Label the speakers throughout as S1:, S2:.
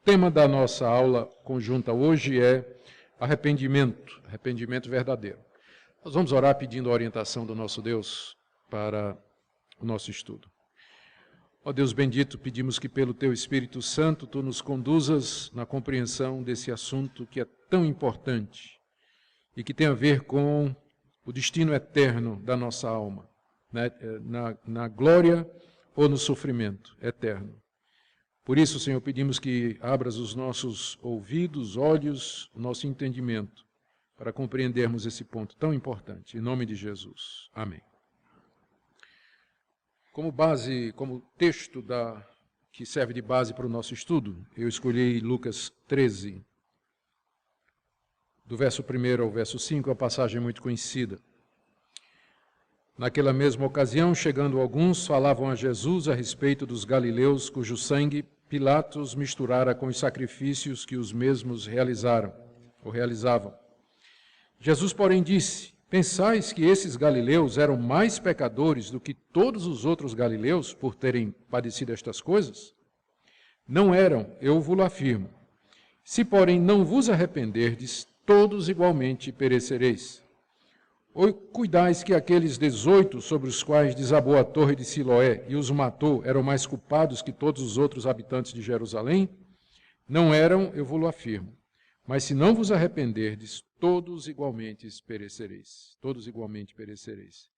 S1: tema da nossa aula conjunta hoje é arrependimento verdadeiro. Nós vamos orar pedindo a orientação do nosso Deus para o nosso estudo. Ó Deus bendito, pedimos que pelo Teu Espírito Santo Tu nos conduzas na compreensão desse assunto que é tão importante e que tem a ver com o destino eterno da nossa alma, né? na glória ou no sofrimento eterno. Por isso, Senhor, pedimos que abras os nossos ouvidos, olhos, o nosso entendimento, para compreendermos esse ponto tão importante. Em nome de Jesus. Amém. Como texto que serve de base para o nosso estudo, eu escolhi Lucas 13, do verso 1 ao verso 5, uma passagem muito conhecida. Naquela mesma ocasião, chegando alguns, falavam a Jesus a respeito dos galileus cujo sangue Pilatos misturara com os sacrifícios que os mesmos realizavam. Jesus, porém, disse: Pensais que esses galileus eram mais pecadores do que todos os outros galileus por terem padecido estas coisas? Não eram, eu vos afirmo. Se, porém, não vos arrependerdes, todos igualmente perecereis. Ou cuidais que aqueles 18 sobre os quais desabou a torre de Siloé e os matou eram mais culpados que todos os outros habitantes de Jerusalém? Não eram, eu vos afirmo. Mas se não vos arrependerdes, todos igualmente perecereis. Todos igualmente perecereis.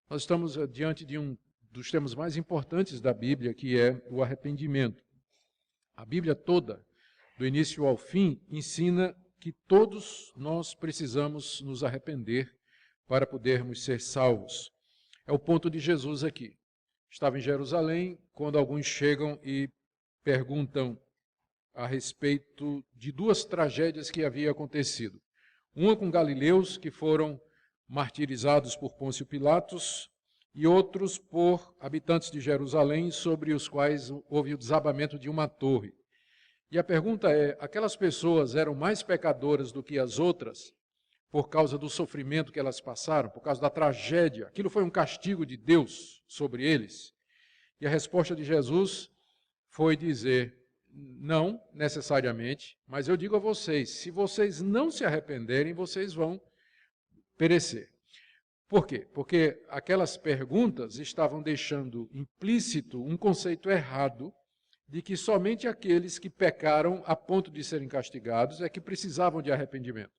S1: Nós estamos diante de um dos temas mais importantes da Bíblia, que é o arrependimento. A Bíblia toda, do início ao fim, ensina que todos nós precisamos nos arrepender para podermos ser salvos. É o ponto de Jesus aqui. Estava em Jerusalém, quando alguns chegam e perguntam a respeito de duas tragédias que haviam acontecido. Uma com galileus que foram martirizados por Pôncio Pilatos e outros por habitantes de Jerusalém, sobre os quais houve o desabamento de uma torre. E a pergunta é, aquelas pessoas eram mais pecadoras do que as outras por causa do sofrimento que elas passaram, por causa da tragédia? Aquilo foi um castigo de Deus sobre eles? E a resposta de Jesus foi dizer: não necessariamente, mas eu digo a vocês, se vocês não se arrependerem, vocês vão perecer. Por quê? Porque aquelas perguntas estavam deixando implícito um conceito errado de que somente aqueles que pecaram a ponto de serem castigados é que precisavam de arrependimento.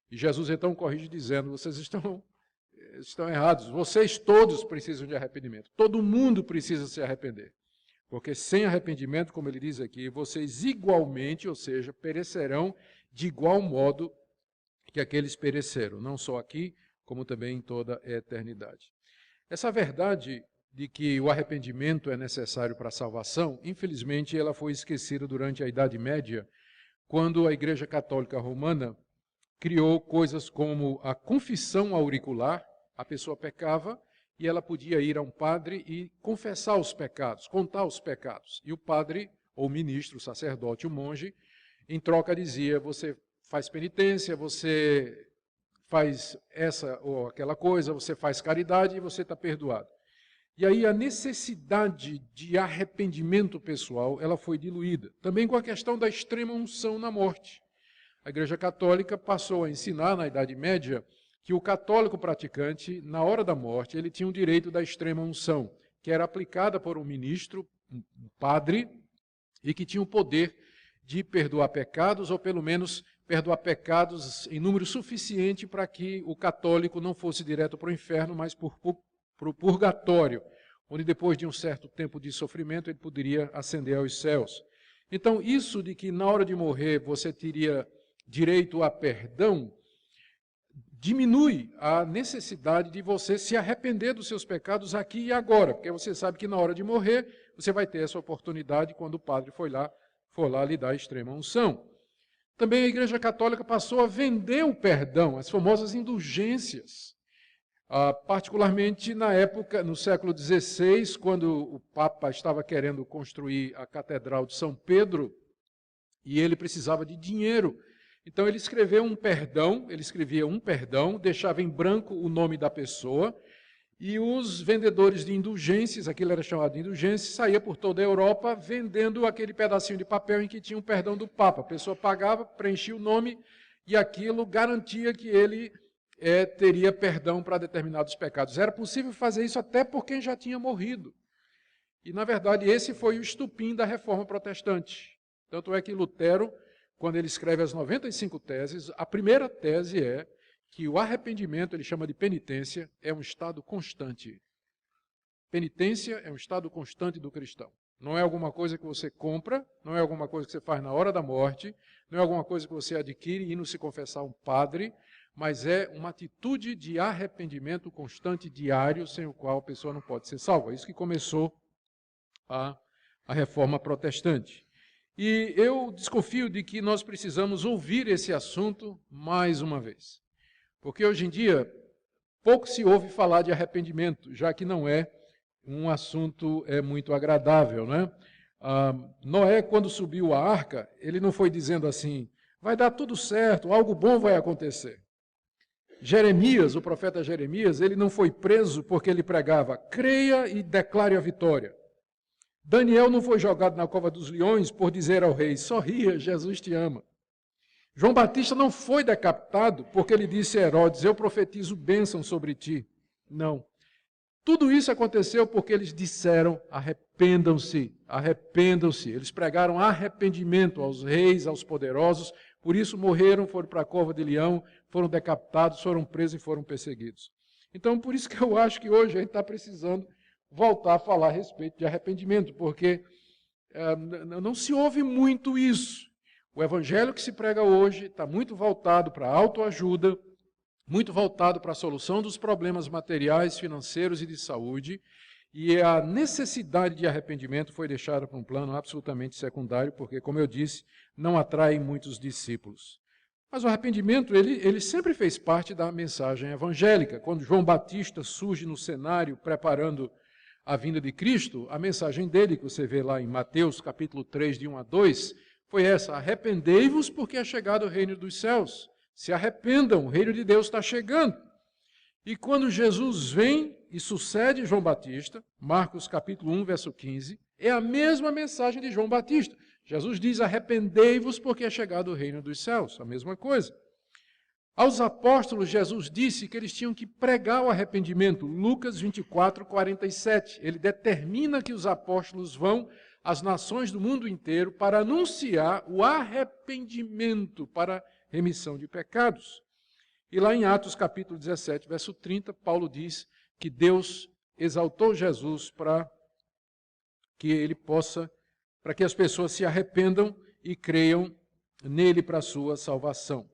S1: E Jesus então corrige dizendo: vocês estão errados, vocês todos precisam de arrependimento, todo mundo precisa se arrepender. Porque sem arrependimento, como ele diz aqui, vocês igualmente, ou seja, perecerão de igual modo que aqueles pereceram, não só aqui, como também em toda a eternidade. Essa verdade de que o arrependimento é necessário para a salvação, infelizmente ela foi esquecida durante a Idade Média, quando a Igreja Católica Romana criou coisas como a confissão auricular. A pessoa pecava e ela podia ir a um padre e confessar os pecados, contar os pecados. E o padre, ou o ministro, o sacerdote, o monge, em troca dizia: você faz penitência, você faz essa ou aquela coisa, você faz caridade e você está perdoado. E aí a necessidade de arrependimento pessoal, ela foi diluída. Também com a questão da extrema unção na morte. A Igreja Católica passou a ensinar, na Idade Média, que o católico praticante, na hora da morte, ele tinha o direito da extrema unção, que era aplicada por um ministro, um padre, e que tinha o poder de perdoar pecados, ou pelo menos perdoar pecados em número suficiente para que o católico não fosse direto para o inferno, mas para o purgatório, onde depois de um certo tempo de sofrimento ele poderia ascender aos céus. Então, isso de que na hora de morrer você teria direito a perdão, diminui a necessidade de você se arrepender dos seus pecados aqui e agora, porque você sabe que na hora de morrer, você vai ter essa oportunidade quando o padre for lá lhe dar a extrema unção. Também a Igreja Católica passou a vender o perdão, as famosas indulgências, particularmente na época, no século XVI, quando o Papa estava querendo construir a Catedral de São Pedro, e ele precisava de dinheiro. Então ele escrevia um perdão, deixava em branco o nome da pessoa, E os vendedores de indulgências, aquilo era chamado de indulgências, saía por toda a Europa vendendo aquele pedacinho de papel em que tinha o perdão do Papa. A pessoa pagava, preenchia o nome e aquilo garantia que ele teria perdão para determinados pecados. Era possível fazer isso até por quem já tinha morrido. E, na verdade, esse foi o estupim da Reforma Protestante. Tanto é que Lutero, quando ele escreve as 95 teses, a primeira tese é que o arrependimento, ele chama de penitência, é um estado constante. Penitência é um estado constante do cristão. Não é alguma coisa que você compra, não é alguma coisa que você faz na hora da morte, não é alguma coisa que você adquire indo se confessar a um padre, mas é uma atitude de arrependimento constante, diário, sem o qual a pessoa não pode ser salva. É isso que começou a Reforma Protestante. E eu desconfio de que nós precisamos ouvir esse assunto mais uma vez. Porque hoje em dia, pouco se ouve falar de arrependimento, já que não é um assunto muito agradável, né? Noé, quando subiu a arca, ele não foi dizendo assim, vai dar tudo certo, algo bom vai acontecer. Jeremias, o profeta Jeremias, ele não foi preso porque ele pregava, creia e declare a vitória. Daniel não foi jogado na cova dos leões por dizer ao rei, sorria, Jesus te ama. João Batista não foi decapitado porque ele disse a Herodes, eu profetizo bênção sobre ti. Não. Tudo isso aconteceu porque eles disseram, arrependam-se, arrependam-se. Eles pregaram arrependimento aos reis, aos poderosos, por isso morreram, foram para a cova de leão, foram decapitados, foram presos e foram perseguidos. Então, por isso que eu acho que hoje a gente está precisando voltar a falar a respeito de arrependimento, porque não se ouve muito isso. O evangelho que se prega hoje está muito voltado para a autoajuda, muito voltado para a solução dos problemas materiais, financeiros e de saúde, e a necessidade de arrependimento foi deixada para um plano absolutamente secundário, porque, como eu disse, não atrai muitos discípulos. Mas o arrependimento, ele sempre fez parte da mensagem evangélica. Quando João Batista surge no cenário preparando a vinda de Cristo, a mensagem dele, que você vê lá em Mateus, capítulo 3, de 1 a 2, foi essa, arrependei-vos porque é chegado o reino dos céus. Se arrependam, o reino de Deus está chegando. E quando Jesus vem e sucede João Batista, Marcos capítulo 1, verso 15, é a mesma mensagem de João Batista. Jesus diz, arrependei-vos porque é chegado o reino dos céus, a mesma coisa. Aos apóstolos, Jesus disse que eles tinham que pregar o arrependimento, Lucas 24, 47. Ele determina que os apóstolos vão às nações do mundo inteiro para anunciar o arrependimento para remissão de pecados. E lá em Atos capítulo 17, verso 30, Paulo diz que Deus exaltou Jesus para que as pessoas se arrependam e creiam nele para a sua salvação.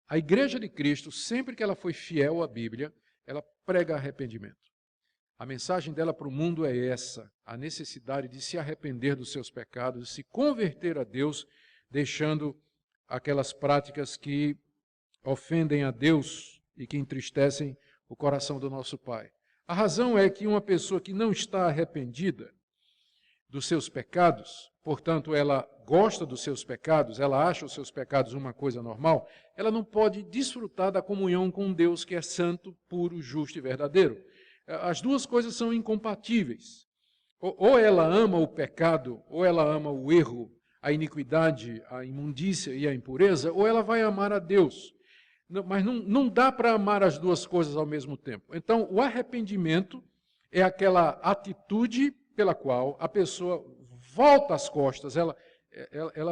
S1: A Igreja de Cristo, sempre que ela foi fiel à Bíblia, ela prega arrependimento. A mensagem dela para o mundo é essa, a necessidade de se arrepender dos seus pecados, de se converter a Deus, deixando aquelas práticas que ofendem a Deus e que entristecem o coração do nosso Pai. A razão é que uma pessoa que não está arrependida dos seus pecados, portanto, ela gosta dos seus pecados, ela acha os seus pecados uma coisa normal, ela não pode desfrutar da comunhão com um Deus que é santo, puro, justo e verdadeiro. As duas coisas são incompatíveis. Ou ela ama o pecado, ou ela ama o erro, a iniquidade, a imundícia e a impureza, ou ela vai amar a Deus. Mas não dá para amar as duas coisas ao mesmo tempo. Então, o arrependimento é aquela atitude pela qual a pessoa volta as costas, ela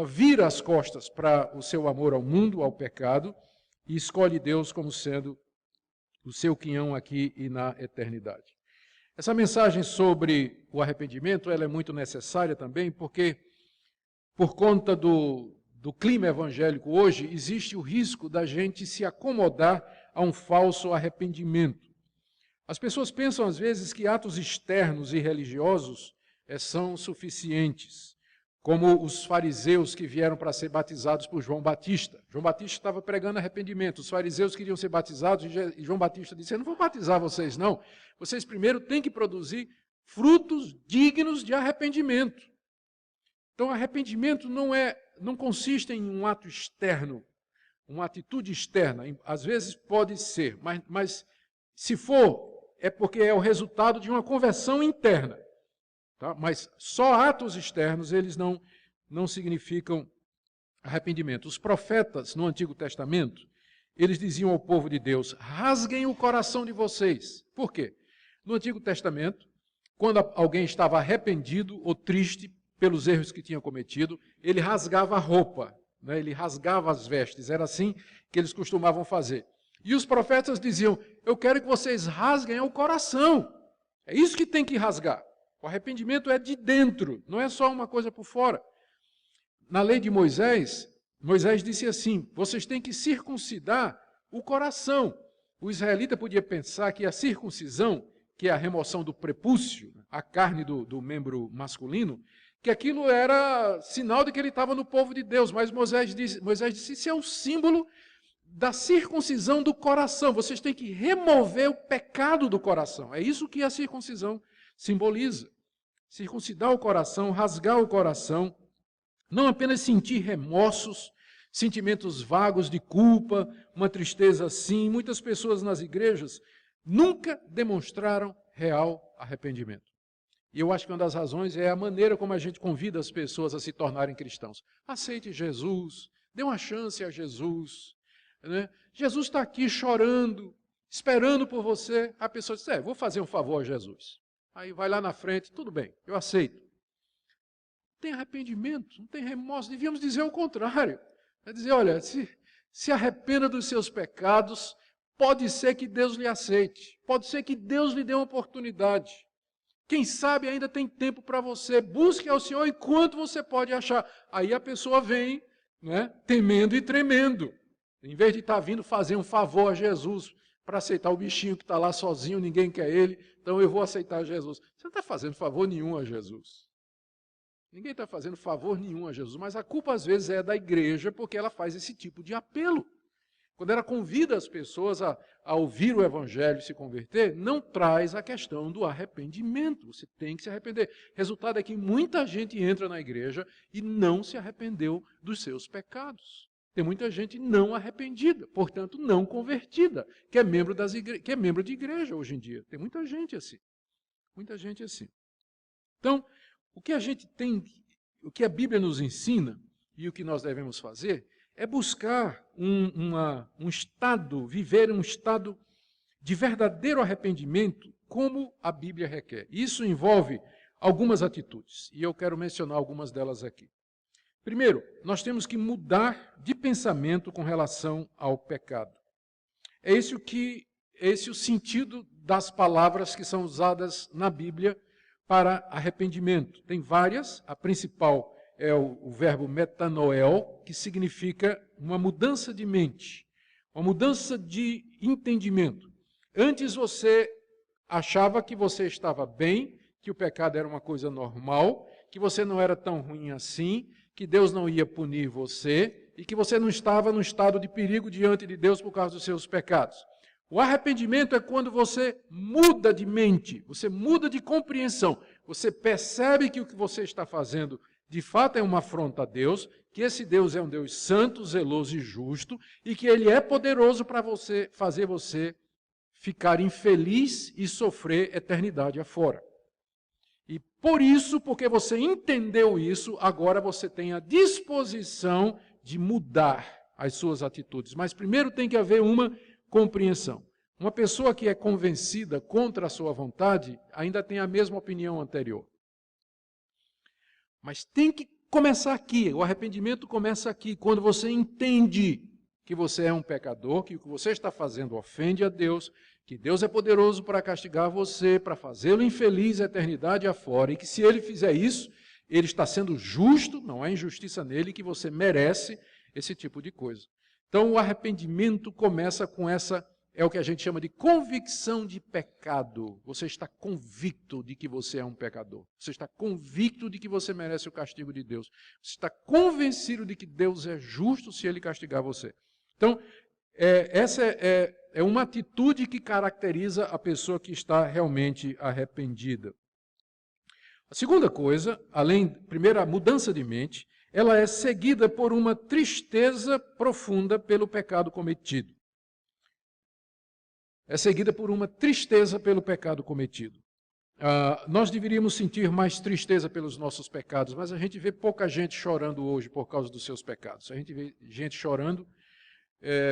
S1: vira as costas para o seu amor ao mundo, ao pecado, e escolhe Deus como sendo o seu quinhão aqui e na eternidade. Essa mensagem sobre o arrependimento ela é muito necessária também, porque por conta do clima evangélico hoje, existe o risco da gente se acomodar a um falso arrependimento. As pessoas pensam às vezes que atos externos e religiosos são suficientes, como os fariseus que vieram para ser batizados por João Batista. João Batista estava pregando arrependimento, os fariseus queriam ser batizados e João Batista disse, eu não vou batizar vocês não, vocês primeiro têm que produzir frutos dignos de arrependimento. Então arrependimento não consiste em um ato externo, uma atitude externa, às vezes pode ser, mas se for é porque é o resultado de uma conversão interna. Tá? Mas só atos externos, eles não significam arrependimento. Os profetas no Antigo Testamento, eles diziam ao povo de Deus, rasguem o coração de vocês. Por quê? No Antigo Testamento, quando alguém estava arrependido ou triste pelos erros que tinha cometido, ele rasgava a roupa, né? Ele rasgava as vestes, era assim que eles costumavam fazer. E os profetas diziam, eu quero que vocês rasguem o coração. É isso que tem que rasgar. O arrependimento é de dentro, não é só uma coisa por fora. Na lei de Moisés, Moisés disse assim, vocês têm que circuncidar o coração. O israelita podia pensar que a circuncisão, que é a remoção do prepúcio, a carne do membro masculino, que aquilo era sinal de que ele estava no povo de Deus. Mas Moisés disse, isso é o símbolo da circuncisão do coração. Vocês têm que remover o pecado do coração. É isso que a circuncisão simboliza. Circuncidar o coração, rasgar o coração, não apenas sentir remorsos, sentimentos vagos de culpa, uma tristeza assim. Muitas pessoas nas igrejas nunca demonstraram real arrependimento. E eu acho que uma das razões é a maneira como a gente convida as pessoas a se tornarem cristãos. Aceite Jesus, dê uma chance a Jesus. Né? Jesus está aqui chorando, esperando por você. A pessoa diz, vou fazer um favor a Jesus. Aí vai lá na frente, tudo bem, eu aceito. Não tem arrependimento, não tem remorso, devíamos dizer o contrário. É dizer, olha, se arrependa dos seus pecados, pode ser que Deus lhe aceite, pode ser que Deus lhe dê uma oportunidade. Quem sabe ainda tem tempo para você, busque ao Senhor enquanto você pode achar. Aí a pessoa vem, né, temendo e tremendo. Em vez de estar vindo fazer um favor a Jesus, para aceitar o bichinho que está lá sozinho, ninguém quer ele, então eu vou aceitar Jesus. Você não está fazendo favor nenhum a Jesus. Ninguém está fazendo favor nenhum a Jesus, mas a culpa às vezes é da igreja, porque ela faz esse tipo de apelo. Quando ela convida as pessoas a ouvir o evangelho e se converter, não traz a questão do arrependimento. Você tem que se arrepender. Resultado é que muita gente entra na igreja e não se arrependeu dos seus pecados. Tem muita gente não arrependida, portanto não convertida, que é membro de igreja hoje em dia. Tem muita gente assim. Muita gente assim. Então, o que a gente tem, o que a Bíblia nos ensina e o que nós devemos fazer é buscar um estado, viver um estado de verdadeiro arrependimento como a Bíblia requer. Isso envolve algumas atitudes e eu quero mencionar algumas delas aqui. Primeiro, nós temos que mudar de pensamento com relação ao pecado. É esse o sentido das palavras que são usadas na Bíblia para arrependimento. Tem várias, a principal é o verbo metanoel, que significa uma mudança de mente, uma mudança de entendimento. Antes você achava que você estava bem, que o pecado era uma coisa normal, que você não era tão ruim assim, que Deus não ia punir você e que você não estava num estado de perigo diante de Deus por causa dos seus pecados. O arrependimento é quando você muda de mente, você muda de compreensão, você percebe que o que você está fazendo de fato é uma afronta a Deus, que esse Deus é um Deus santo, zeloso e justo e que Ele é poderoso para fazer você ficar infeliz e sofrer eternidade afora. E por isso, porque você entendeu isso, agora você tem a disposição de mudar as suas atitudes. Mas primeiro tem que haver uma compreensão. Uma pessoa que é convencida contra a sua vontade ainda tem a mesma opinião anterior. Mas tem que começar aqui, o arrependimento começa aqui, quando você entende que você é um pecador, que o que você está fazendo ofende a Deus, que Deus é poderoso para castigar você, para fazê-lo infeliz a eternidade afora, e que se Ele fizer isso, Ele está sendo justo, não há injustiça nele, que você merece esse tipo de coisa. Então o arrependimento começa com essa, é o que a gente chama de convicção de pecado. Você está convicto de que você é um pecador. Você está convicto de que você merece o castigo de Deus. Você está convencido de que Deus é justo se Ele castigar você. Então, essa é uma atitude que caracteriza a pessoa que está realmente arrependida. A segunda coisa, primeiro, a mudança de mente, ela é seguida por uma tristeza profunda pelo pecado cometido. é seguida por uma tristeza pelo pecado cometido. Nós deveríamos sentir mais tristeza pelos nossos pecados, mas a gente vê pouca gente chorando hoje por causa dos seus pecados. A gente vê gente chorando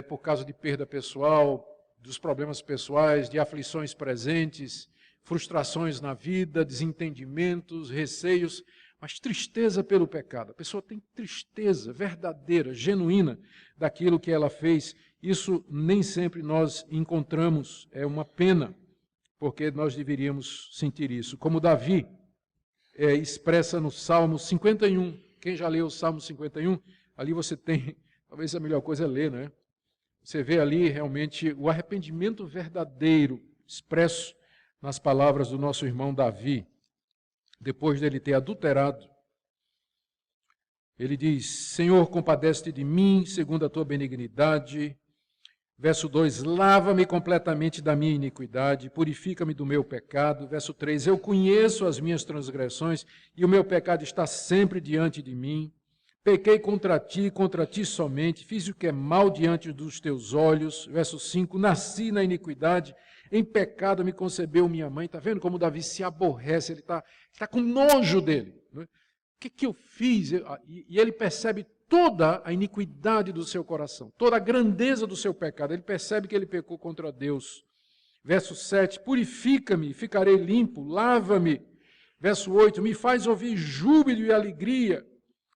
S1: por causa de perda pessoal, dos problemas pessoais, de aflições presentes, frustrações na vida, desentendimentos, receios, mas tristeza pelo pecado. A pessoa tem tristeza verdadeira, genuína daquilo que ela fez. Isso nem sempre nós encontramos, é uma pena, porque nós deveríamos sentir isso. Como Davi expressa no Salmo 51, quem já leu o Salmo 51, ali você tem, talvez a melhor coisa é ler, né? Você vê ali realmente o arrependimento verdadeiro expresso nas palavras do nosso irmão Davi, depois dele ter adulterado. Ele diz: Senhor, compadece-te de mim, segundo a tua benignidade. Verso 2, lava-me completamente da minha iniquidade, purifica-me do meu pecado. Verso 3, eu conheço as minhas transgressões e o meu pecado está sempre diante de mim. Pequei contra ti somente, fiz o que é mal diante dos teus olhos. Verso 5, nasci na iniquidade, em pecado me concebeu minha mãe. Está vendo como Davi se aborrece, ele está com nojo dele. Não é? O que eu fiz? E ele percebe toda a iniquidade do seu coração, toda a grandeza do seu pecado. Ele percebe que ele pecou contra Deus. Verso 7, purifica-me, ficarei limpo, lava-me. Verso 8, me faz ouvir júbilo e alegria,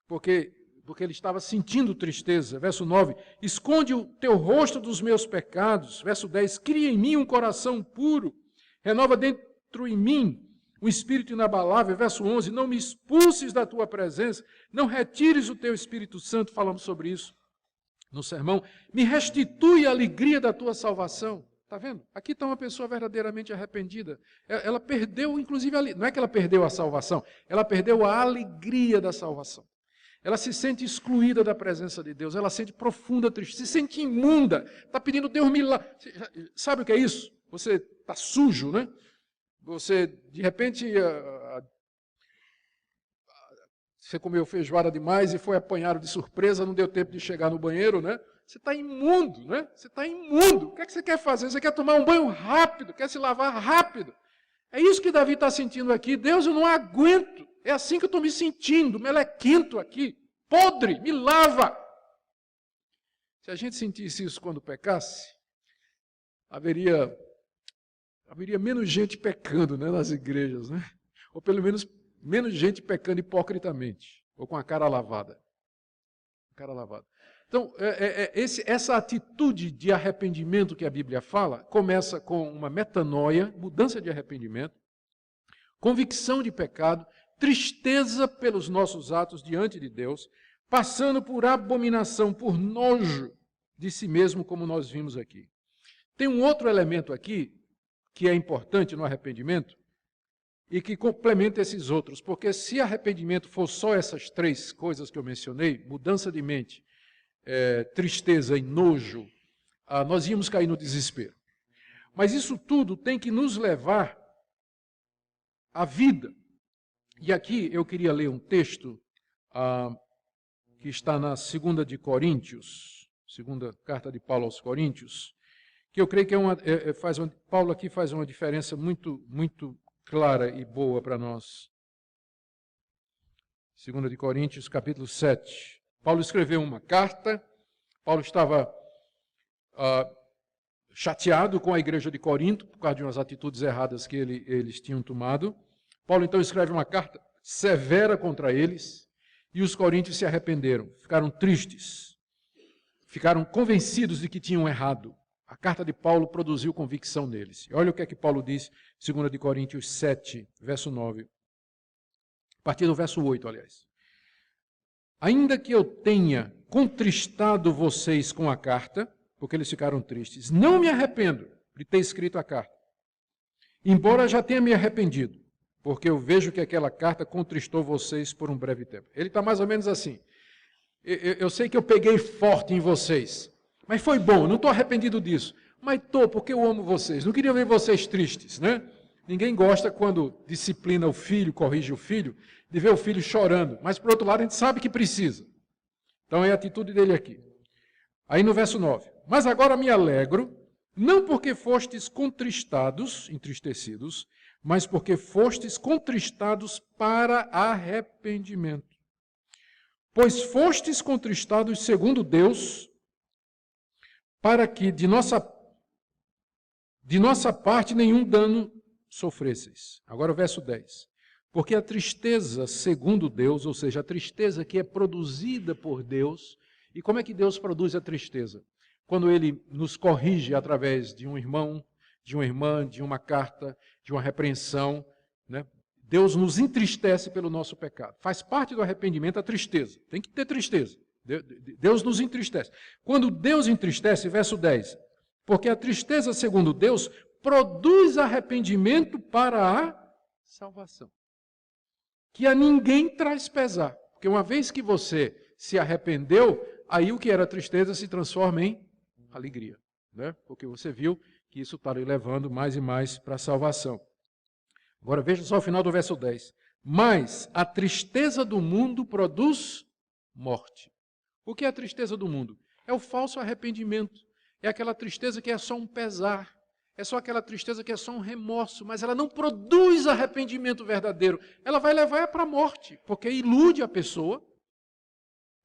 S1: porque ele estava sentindo tristeza. Verso 9, esconde o teu rosto dos meus pecados. Verso 10, cria em mim um coração puro, renova dentro em mim um espírito inabalável. Verso 11, não me expulses da tua presença, não retires o teu Espírito Santo. Falamos sobre isso no sermão. Me restitui a alegria da tua salvação. Está vendo? Aqui está uma pessoa verdadeiramente arrependida. Ela perdeu, inclusive, não é que ela perdeu a salvação, ela perdeu a alegria da salvação. Ela se sente excluída da presença de Deus, ela sente profunda tristeza, se sente imunda, está pedindo Deus me lave. Sabe o que é isso? Você está sujo, né? Você, de repente, você comeu feijoada demais e foi apanhado de surpresa, não deu tempo de chegar no banheiro, né? Você está imundo, né? Você está imundo. O que é que você quer fazer? Você quer tomar um banho rápido, quer se lavar rápido. É isso que Davi está sentindo aqui. Deus, eu não aguento. É assim que eu estou me sentindo, melequento aqui, podre, me lava. Se a gente sentisse isso quando pecasse, haveria menos gente pecando, né, nas igrejas, né? Ou pelo menos menos gente pecando hipocritamente, ou com a cara lavada. Então, essa atitude de arrependimento que a Bíblia fala, começa com uma metanoia, mudança de arrependimento, convicção de pecado, tristeza pelos nossos atos diante de Deus, passando por abominação, por nojo de si mesmo, como nós vimos aqui. Tem um outro elemento aqui, que é importante no arrependimento, e que complementa esses outros, porque se arrependimento for só essas três coisas que eu mencionei, mudança de mente, tristeza e nojo, nós íamos cair no desespero. Mas isso tudo tem que nos levar à vida. E aqui eu queria ler um texto que está na 2 de Coríntios, segunda carta de Paulo aos Coríntios, que eu creio que Paulo aqui faz uma diferença muito, muito clara e boa para nós. 2 de Coríntios, capítulo 7. Paulo escreveu uma carta, Paulo estava chateado com a igreja de Corinto, por causa de umas atitudes erradas que eles tinham tomado. Paulo então escreve uma carta severa contra eles, e os coríntios se arrependeram, ficaram tristes, ficaram convencidos de que tinham errado. A carta de Paulo produziu convicção neles. E olha o que é que Paulo diz, 2 de Coríntios 7, verso 9. A partir do verso 8, aliás. Ainda que eu tenha contristado vocês com a carta, porque eles ficaram tristes, não me arrependo de ter escrito a carta. Embora já tenha me arrependido, porque eu vejo que aquela carta contristou vocês por um breve tempo. Ele está mais ou menos assim. Eu sei que eu peguei forte em vocês, mas foi bom, não estou arrependido disso. Mas estou, porque eu amo vocês. Não queria ver vocês tristes, né? Ninguém gosta quando disciplina o filho, corrige o filho, de ver o filho chorando. Mas, por outro lado, a gente sabe que precisa. Então, é a atitude dele aqui. Aí no verso 9. Mas agora me alegro, Não porque fostes contristados, entristecidos, mas porque fostes contristados para arrependimento. Pois fostes contristados segundo Deus, para que de nossa parte nenhum dano sofresseis. Agora o verso 10. Porque a tristeza segundo Deus, ou seja, a tristeza que é produzida por Deus, e como é que Deus produz a tristeza? Quando Ele nos corrige através de um irmão, de uma irmã, de uma carta, de uma repreensão, né? Deus nos entristece pelo nosso pecado. Faz parte do arrependimento a tristeza. Tem que ter tristeza. Deus nos entristece. Quando Deus entristece, verso 10, porque a tristeza segundo Deus produz arrependimento para a salvação, que a ninguém traz pesar. Porque uma vez que você se arrependeu, aí o que era tristeza se transforma em alegria, né? Porque você viu que isso está lhe levando mais e mais para a salvação. Agora veja só o final do verso 10. Mas a tristeza do mundo produz morte. O que é a tristeza do mundo? É o falso arrependimento. É aquela tristeza que é só um pesar. É só aquela tristeza que é só um remorso, mas ela não produz arrependimento verdadeiro. Ela vai levar para a morte, porque ilude a pessoa,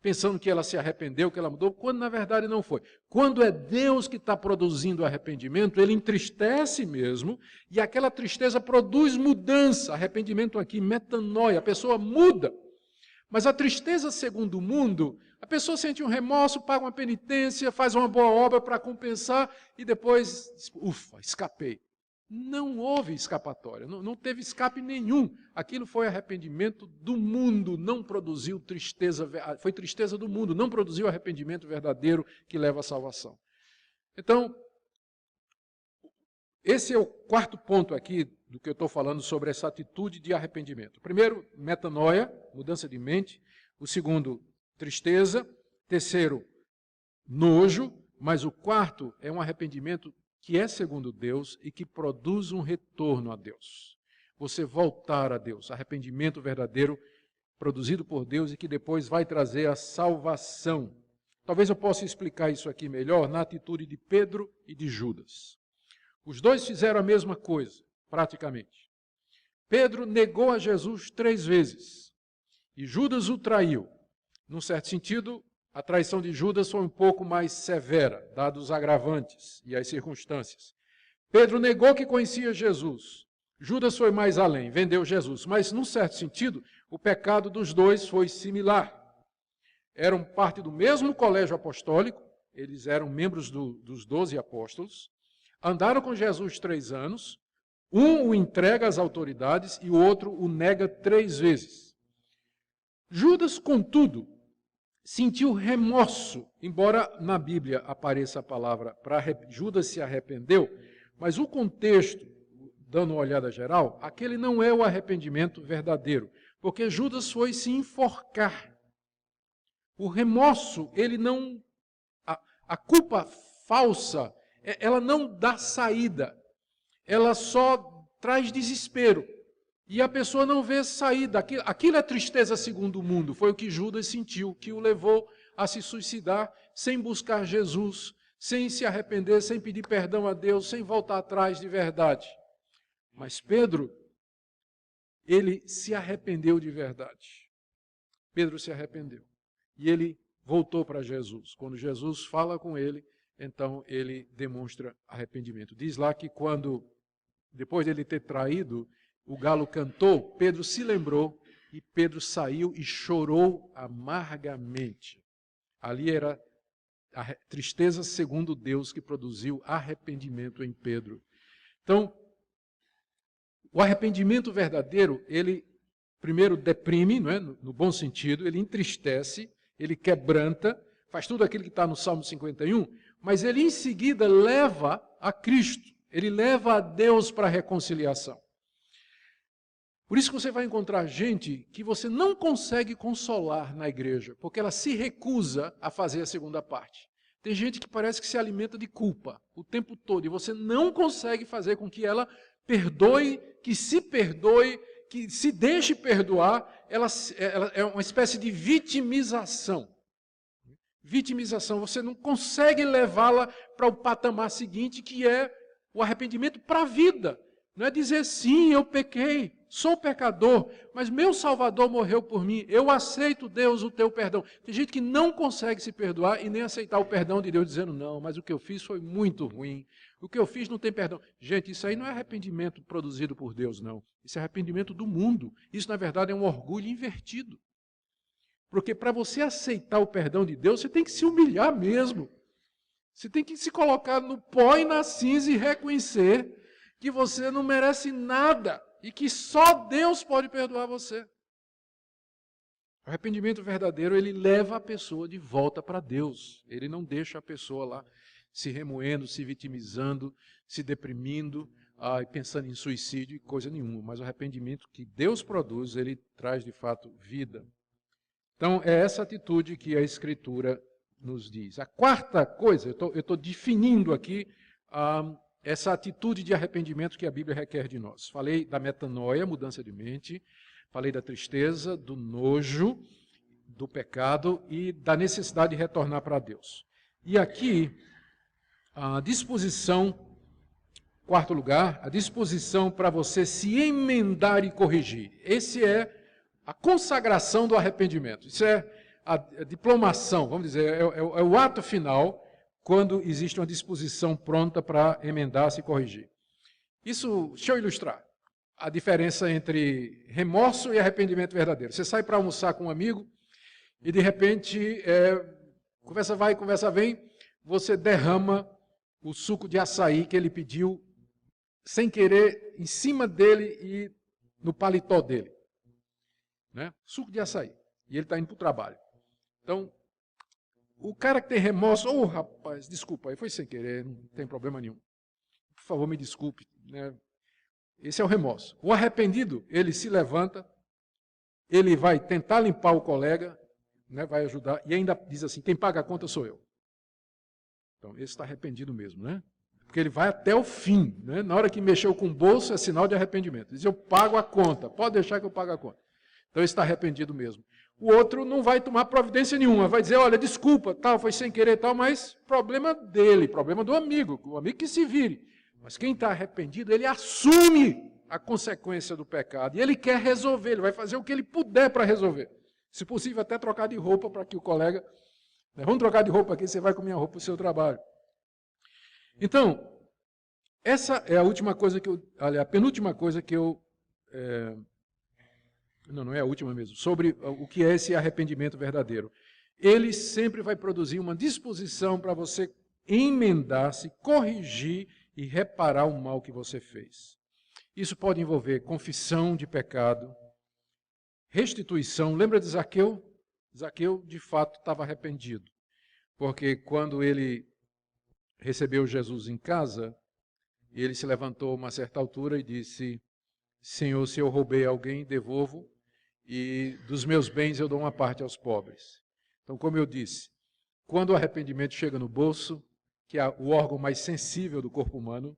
S1: pensando que ela se arrependeu, que ela mudou, quando na verdade não foi. Quando é Deus que está produzindo arrependimento, Ele entristece mesmo, e aquela tristeza produz mudança. Arrependimento aqui, metanoia, a pessoa muda. Mas a tristeza segundo o mundo, a pessoa sente um remorso, paga uma penitência, faz uma boa obra para compensar, e depois, ufa, escapei. Não houve escapatória, não teve escape nenhum. Aquilo foi arrependimento do mundo, não produziu tristeza, foi tristeza do mundo, não produziu arrependimento verdadeiro que leva à salvação. Então, esse é o quarto ponto aqui do que eu estou falando sobre essa atitude de arrependimento. O primeiro, metanoia, mudança de mente. O segundo, tristeza. Terceiro, nojo. Mas o quarto é um arrependimento que é segundo Deus e que produz um retorno a Deus. Você voltar a Deus, arrependimento verdadeiro produzido por Deus e que depois vai trazer a salvação. Talvez eu possa explicar isso aqui melhor na atitude de Pedro e de Judas. Os dois fizeram a mesma coisa, praticamente. Pedro negou a Jesus 3 vezes e Judas o traiu. Num certo sentido, a traição de Judas foi um pouco mais severa, dados os agravantes e as circunstâncias. Pedro negou que conhecia Jesus. Judas foi mais além, vendeu Jesus. Mas, num certo sentido, o pecado dos dois foi similar. Eram parte do mesmo colégio apostólico, eles eram membros dos 12 apóstolos, andaram com Jesus 3 anos, um o entrega às autoridades e o outro o nega 3 vezes. Judas, contudo, sentiu remorso, embora na Bíblia apareça a palavra Judas se arrependeu, mas o contexto, dando uma olhada geral, aquele não é o arrependimento verdadeiro, porque Judas foi se enforcar. O remorso, ele não... A culpa falsa, ela não dá saída, ela só traz desespero. E a pessoa não vê saída. Aquilo é tristeza segundo o mundo. Foi o que Judas sentiu, que o levou a se suicidar sem buscar Jesus, sem se arrepender, sem pedir perdão a Deus, sem voltar atrás de verdade. Mas Pedro, ele se arrependeu de verdade. Pedro se arrependeu. E ele voltou para Jesus. Quando Jesus fala com ele, então ele demonstra arrependimento. Diz lá que depois de ele ter traído, o galo cantou, Pedro se lembrou e Pedro saiu e chorou amargamente. Ali era a tristeza segundo Deus que produziu arrependimento em Pedro. Então, o arrependimento verdadeiro, ele primeiro deprime, não é? No bom sentido, ele entristece, ele quebranta, faz tudo aquilo que está no Salmo 51, mas ele em seguida leva a Cristo, ele leva a Deus para a reconciliação. Por isso que você vai encontrar gente que você não consegue consolar na igreja, porque ela se recusa a fazer a segunda parte. Tem gente que parece que se alimenta de culpa o tempo todo, e você não consegue fazer com que ela perdoe, que se deixe perdoar. Ela é uma espécie de vitimização. vitimização, você não consegue levá-la para o patamar seguinte, que é o arrependimento para a vida. Não é dizer, sim, eu pequei, sou pecador, mas meu Salvador morreu por mim, eu aceito, Deus, o teu perdão. Tem gente que não consegue se perdoar e nem aceitar o perdão de Deus, dizendo, não, mas o que eu fiz foi muito ruim, o que eu fiz não tem perdão. Gente, isso aí não é arrependimento produzido por Deus, não. Isso é arrependimento do mundo. Isso, na verdade, é um orgulho invertido. Porque para você aceitar o perdão de Deus, você tem que se humilhar mesmo. Você tem que se colocar no pó e na cinza e reconhecer que você não merece nada e que só Deus pode perdoar você. O arrependimento verdadeiro, ele leva a pessoa de volta para Deus. Ele não deixa a pessoa lá se remoendo, se vitimizando, se deprimindo, pensando em suicídio e coisa nenhuma. Mas o arrependimento que Deus produz, ele traz de fato vida. Então, é essa atitude que a Escritura nos diz. A quarta coisa, eu estou definindo aqui essa atitude de arrependimento que a Bíblia requer de nós. Falei da metanoia, mudança de mente, falei da tristeza, do nojo, do pecado e da necessidade de retornar para Deus. E aqui, a disposição, quarto lugar, a disposição para você se emendar e corrigir. Esse é a consagração do arrependimento. Isso é a diplomação, vamos dizer, é o ato final, quando existe uma disposição pronta para emendar-se e corrigir. Isso, deixa eu ilustrar a diferença entre remorso e arrependimento verdadeiro. Você sai para almoçar com um amigo e, de repente, conversa vai, conversa vem, você derrama o suco de açaí que ele pediu, sem querer, em cima dele e no paletó dele. Né? Suco de açaí. E ele está indo para o trabalho. Então, o cara que tem remorso, rapaz, desculpa, aí foi sem querer, não tem problema nenhum. Por favor, me desculpe. Né? Esse é o remorso. O arrependido, ele se levanta, ele vai tentar limpar o colega, né, vai ajudar, e ainda diz assim, quem paga a conta sou eu. Então, esse está arrependido mesmo, né? Porque ele vai até o fim. Né? Na hora que mexeu com o bolso, é sinal de arrependimento. Diz, eu pago a conta, pode deixar que eu pague a conta. Então, ele está arrependido mesmo. O outro não vai tomar providência nenhuma, vai dizer, olha, desculpa, tal, foi sem querer, tal, mas problema dele, problema do amigo, o amigo que se vire. Mas quem está arrependido, ele assume a consequência do pecado, e ele quer resolver, ele vai fazer o que ele puder para resolver. Se possível, até trocar de roupa para que o colega, né, vamos trocar de roupa aqui, você vai com minha roupa para o seu trabalho. Então, essa é a última coisa que a penúltima coisa que eu... Não é a última mesmo, sobre o que é esse arrependimento verdadeiro. Ele sempre vai produzir uma disposição para você emendar-se, corrigir e reparar o mal que você fez. Isso pode envolver confissão de pecado, restituição. Lembra de Zaqueu? Zaqueu, de fato, estava arrependido, porque quando ele recebeu Jesus em casa, ele se levantou a uma certa altura e disse, Senhor, se eu roubei alguém, devolvo, e dos meus bens eu dou uma parte aos pobres. Então, como eu disse, quando o arrependimento chega no bolso, que é o órgão mais sensível do corpo humano,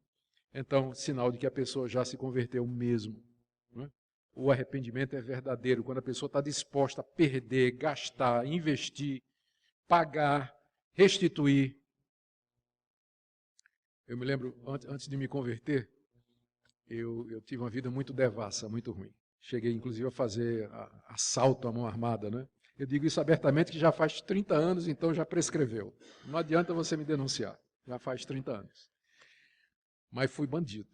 S1: então, sinal de que a pessoa já se converteu mesmo. Não é? O arrependimento é verdadeiro, quando a pessoa está disposta a perder, gastar, investir, pagar, restituir. Eu me lembro, antes de me converter, eu tive uma vida muito devassa, muito ruim. Cheguei, inclusive, a fazer assalto à mão armada, né? Eu digo isso abertamente que já faz 30 anos, então já prescreveu. Não adianta você me denunciar, já faz 30 anos. Mas fui bandido.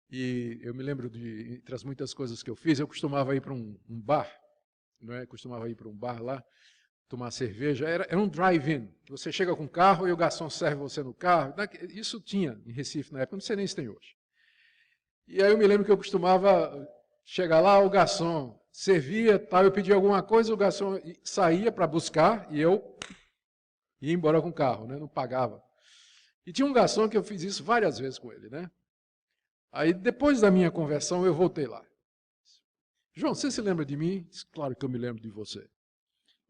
S1: E eu me lembro de, entre as muitas coisas que eu fiz, eu costumava ir para um bar, não é? Costumava ir para um bar lá, tomar cerveja. Era um drive-in. Você chega com o carro e o garçom serve você no carro. Isso tinha em Recife na época, não sei nem se tem hoje. E aí eu me lembro que eu costumava chegar lá, o garçom servia, tal, eu pedia alguma coisa, o garçom saía para buscar e eu ia embora com o carro, né? Não pagava. E tinha um garçom que eu fiz isso várias vezes com ele, né? Aí depois da minha conversão eu voltei lá. João, você se lembra de mim? Disse, claro que eu me lembro de você.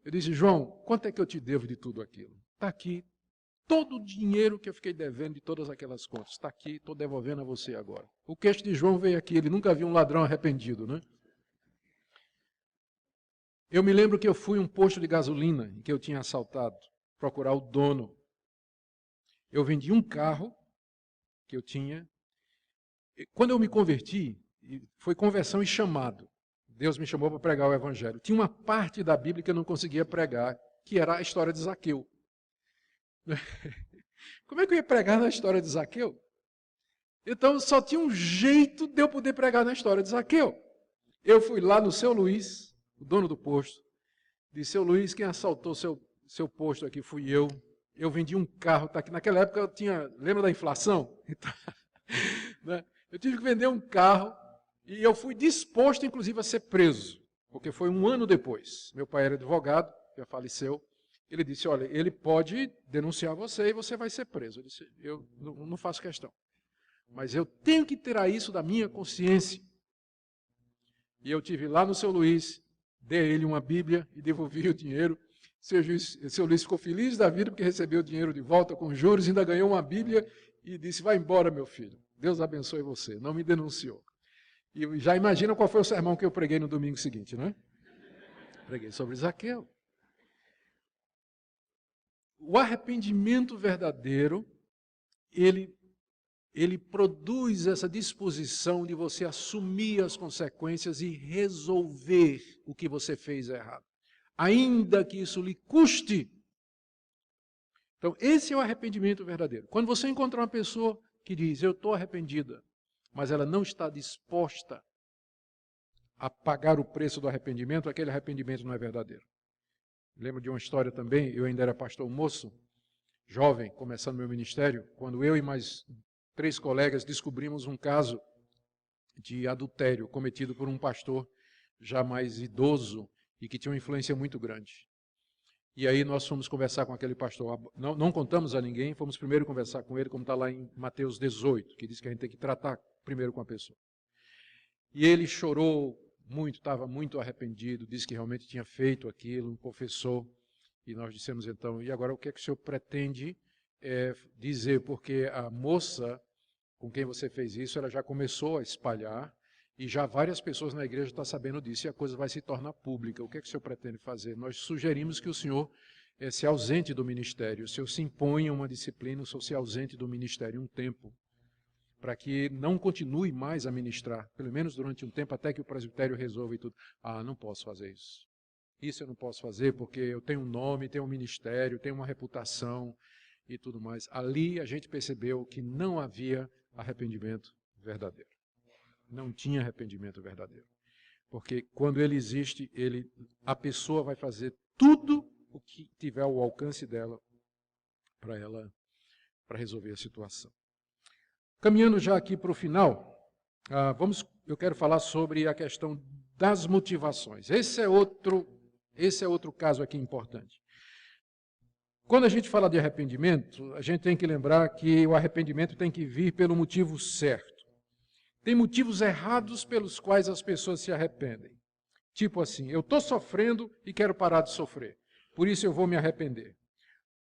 S1: Eu disse, João, quanto é que eu te devo de tudo aquilo? Está aqui. Todo o dinheiro que eu fiquei devendo de todas aquelas contas, está aqui, estou devolvendo a você agora. O queixo de João veio aqui, ele nunca viu um ladrão arrependido, né? Eu me lembro que eu fui a um posto de gasolina em que eu tinha assaltado. procurar o dono. Eu vendi um carro que eu tinha. Quando eu me converti, foi conversão e chamado. Deus me chamou para pregar o Evangelho. Tinha uma parte da Bíblia que eu não conseguia pregar, que era a história de Zaqueu. Como é que eu ia pregar na história de Zaqueu? Então só tinha um jeito de eu poder pregar na história de Zaqueu. Eu fui lá no seu Luiz, o dono do posto, disse: seu Luiz, quem assaltou seu posto aqui fui eu. Eu vendi um carro, tá aqui. Naquela época eu tinha, lembra da inflação? Então, né? Eu tive que vender um carro e eu fui disposto, inclusive, a ser preso, porque foi um ano depois. Meu pai era advogado, já faleceu. Ele disse: olha, ele pode denunciar você e você vai ser preso. Eu disse: eu não faço questão, mas eu tenho que tirar isso da minha consciência. E eu tive lá no seu Luiz, dei a ele uma Bíblia e devolvi o dinheiro. Seu Luiz ficou feliz da vida porque recebeu o dinheiro de volta com juros, ainda ganhou uma Bíblia e disse: vai embora, meu filho, Deus abençoe você. Não me denunciou. E já imagina qual foi o sermão que eu preguei no domingo seguinte, não é? Preguei sobre Zaqueu. O arrependimento verdadeiro, ele produz essa disposição de você assumir as consequências e resolver o que você fez errado, ainda que isso lhe custe. Então, esse é o arrependimento verdadeiro. Quando você encontra uma pessoa que diz: eu estou arrependida, mas ela não está disposta a pagar o preço do arrependimento, aquele arrependimento não é verdadeiro. Lembro de uma história também, eu ainda era pastor moço, jovem, começando meu ministério, quando eu e mais 3 colegas descobrimos um caso de adultério cometido por um pastor já mais idoso e que tinha uma influência muito grande. E aí nós fomos conversar com aquele pastor, não contamos a ninguém, fomos primeiro conversar com ele, como está lá em Mateus 18, que diz que a gente tem que tratar primeiro com a pessoa. E ele chorou muito, estava muito arrependido, disse que realmente tinha feito aquilo, confessou. E nós dissemos então: e agora o que é que o senhor pretende dizer? Porque a moça com quem você fez isso, ela já começou a espalhar, e já várias pessoas na igreja estão sabendo disso, e a coisa vai se tornar pública. O que é que o senhor pretende fazer? Nós sugerimos que o senhor se ausente do ministério, o senhor se imponha uma disciplina, o senhor se ausente do ministério um tempo, para que não continue mais a ministrar, pelo menos durante um tempo, até que o presbitério resolva e tudo. Ah, não posso fazer isso. Isso eu não posso fazer porque eu tenho um nome, tenho um ministério, tenho uma reputação e tudo mais. Ali a gente percebeu que não havia arrependimento verdadeiro. Não tinha arrependimento verdadeiro. Porque quando ele existe, a pessoa vai fazer tudo o que tiver ao alcance dela para resolver a situação. Caminhando já aqui para o final, eu quero falar sobre a questão das motivações. Esse é outro caso aqui importante. Quando a gente fala de arrependimento, a gente tem que lembrar que o arrependimento tem que vir pelo motivo certo. Tem motivos errados pelos quais as pessoas se arrependem. Tipo assim: eu estou sofrendo e quero parar de sofrer, por isso eu vou me arrepender.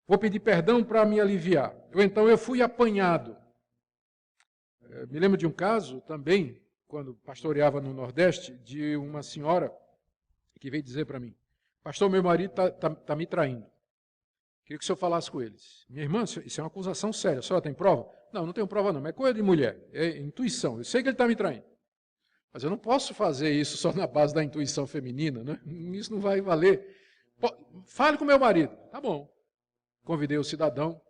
S1: Vou pedir perdão para me aliviar. Ou então eu fui apanhado. Me lembro de um caso também, quando pastoreava no Nordeste, de uma senhora que veio dizer para mim: pastor, meu marido está me traindo. Queria que o senhor falasse com eles. Minha irmã, isso é uma acusação séria. A senhora tem prova? Não, não tenho prova não, mas é coisa de mulher. É intuição. Eu sei que ele está me traindo. Mas eu não posso fazer isso só na base da intuição feminina, né? Isso não vai valer. Fale com meu marido. Tá bom. Convidei o cidadão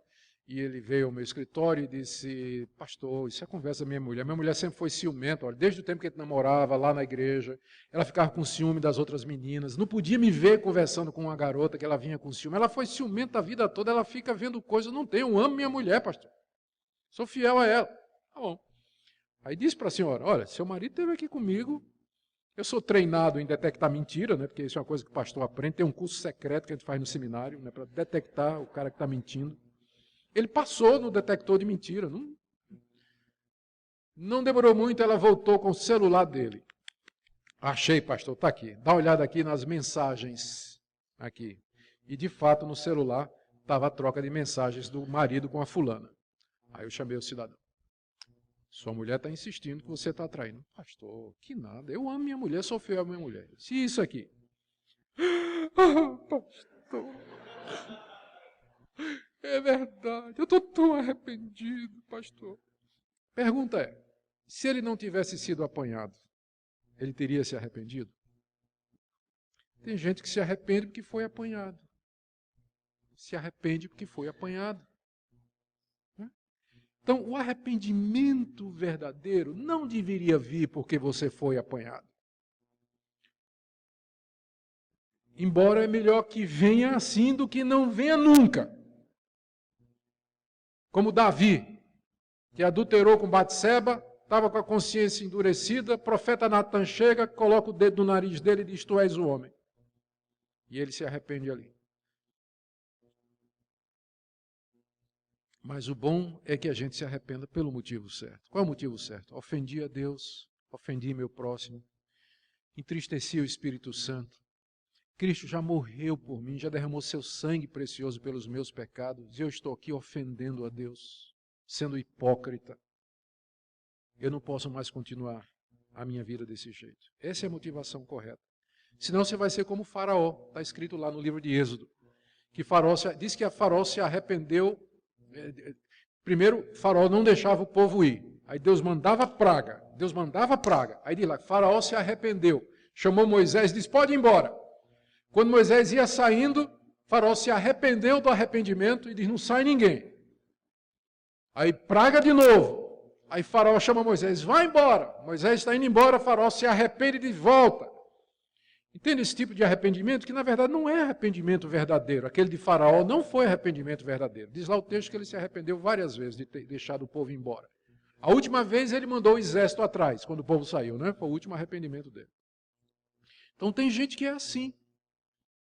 S1: e ele veio ao meu escritório e disse: pastor, isso é conversa da minha mulher. Minha mulher sempre foi ciumenta, olha, desde o tempo que a gente namorava lá na igreja, ela ficava com ciúme das outras meninas, não podia me ver conversando com uma garota que ela vinha com ciúme. Ela foi ciumenta a vida toda, ela fica vendo coisas, não tem, eu amo minha mulher, pastor. Sou fiel a ela. Tá bom. Aí disse para a senhora: olha, seu marido esteve aqui comigo, eu sou treinado em detectar mentira, né, porque isso é uma coisa que o pastor aprende, tem um curso secreto que a gente faz no seminário, né, para detectar o cara que está mentindo. Ele passou no detector de mentira. Não demorou muito, ela voltou com o celular dele. Achei, pastor, está aqui. Dá uma olhada aqui nas mensagens. Aqui. E, de fato, no celular estava a troca de mensagens do marido com a fulana. Aí eu chamei o cidadão. Sua mulher está insistindo que você está traindo. Pastor, que nada. Eu amo minha mulher, sou fiel à minha mulher. Se isso aqui. Ah, pastor. É verdade, eu estou tão arrependido, pastor. Pergunta é, se ele não tivesse sido apanhado, ele teria se arrependido? Tem gente que se arrepende porque foi apanhado. Se arrepende porque foi apanhado. Então, o arrependimento verdadeiro não deveria vir porque você foi apanhado. Embora é melhor que venha assim do que não venha nunca. Como Davi, que adulterou com Batseba, estava com a consciência endurecida, profeta Natan chega, coloca o dedo no nariz dele e diz, tu és o homem. E ele se arrepende ali. Mas o bom é que a gente se arrependa pelo motivo certo. Qual é o motivo certo? Ofendi a Deus, ofendi meu próximo, entristeci o Espírito Santo. Cristo já morreu por mim, já derramou seu sangue precioso pelos meus pecados, e eu estou aqui ofendendo a Deus, sendo hipócrita. Eu não posso mais continuar a minha vida desse jeito. Essa é a motivação correta. Senão você vai ser como Faraó, está escrito lá no livro de Êxodo, que diz que a Faraó se arrependeu. Primeiro, Faraó não deixava o povo ir. Aí Deus mandava praga. Aí diz lá, Faraó se arrependeu. Chamou Moisés e disse, pode ir embora. Quando Moisés ia saindo, Faraó se arrependeu do arrependimento e diz, não sai ninguém. Aí praga de novo. Aí Faraó chama Moisés, vai embora. Moisés está indo embora, Faraó se arrepende e diz, volta. Entende esse tipo de arrependimento? Que na verdade não é arrependimento verdadeiro. Aquele de Faraó não foi arrependimento verdadeiro. Diz lá o texto que ele se arrependeu várias vezes de ter deixado o povo embora. A última vez ele mandou o exército atrás, quando o povo saiu, né? Foi o último arrependimento dele. Então tem gente que é assim.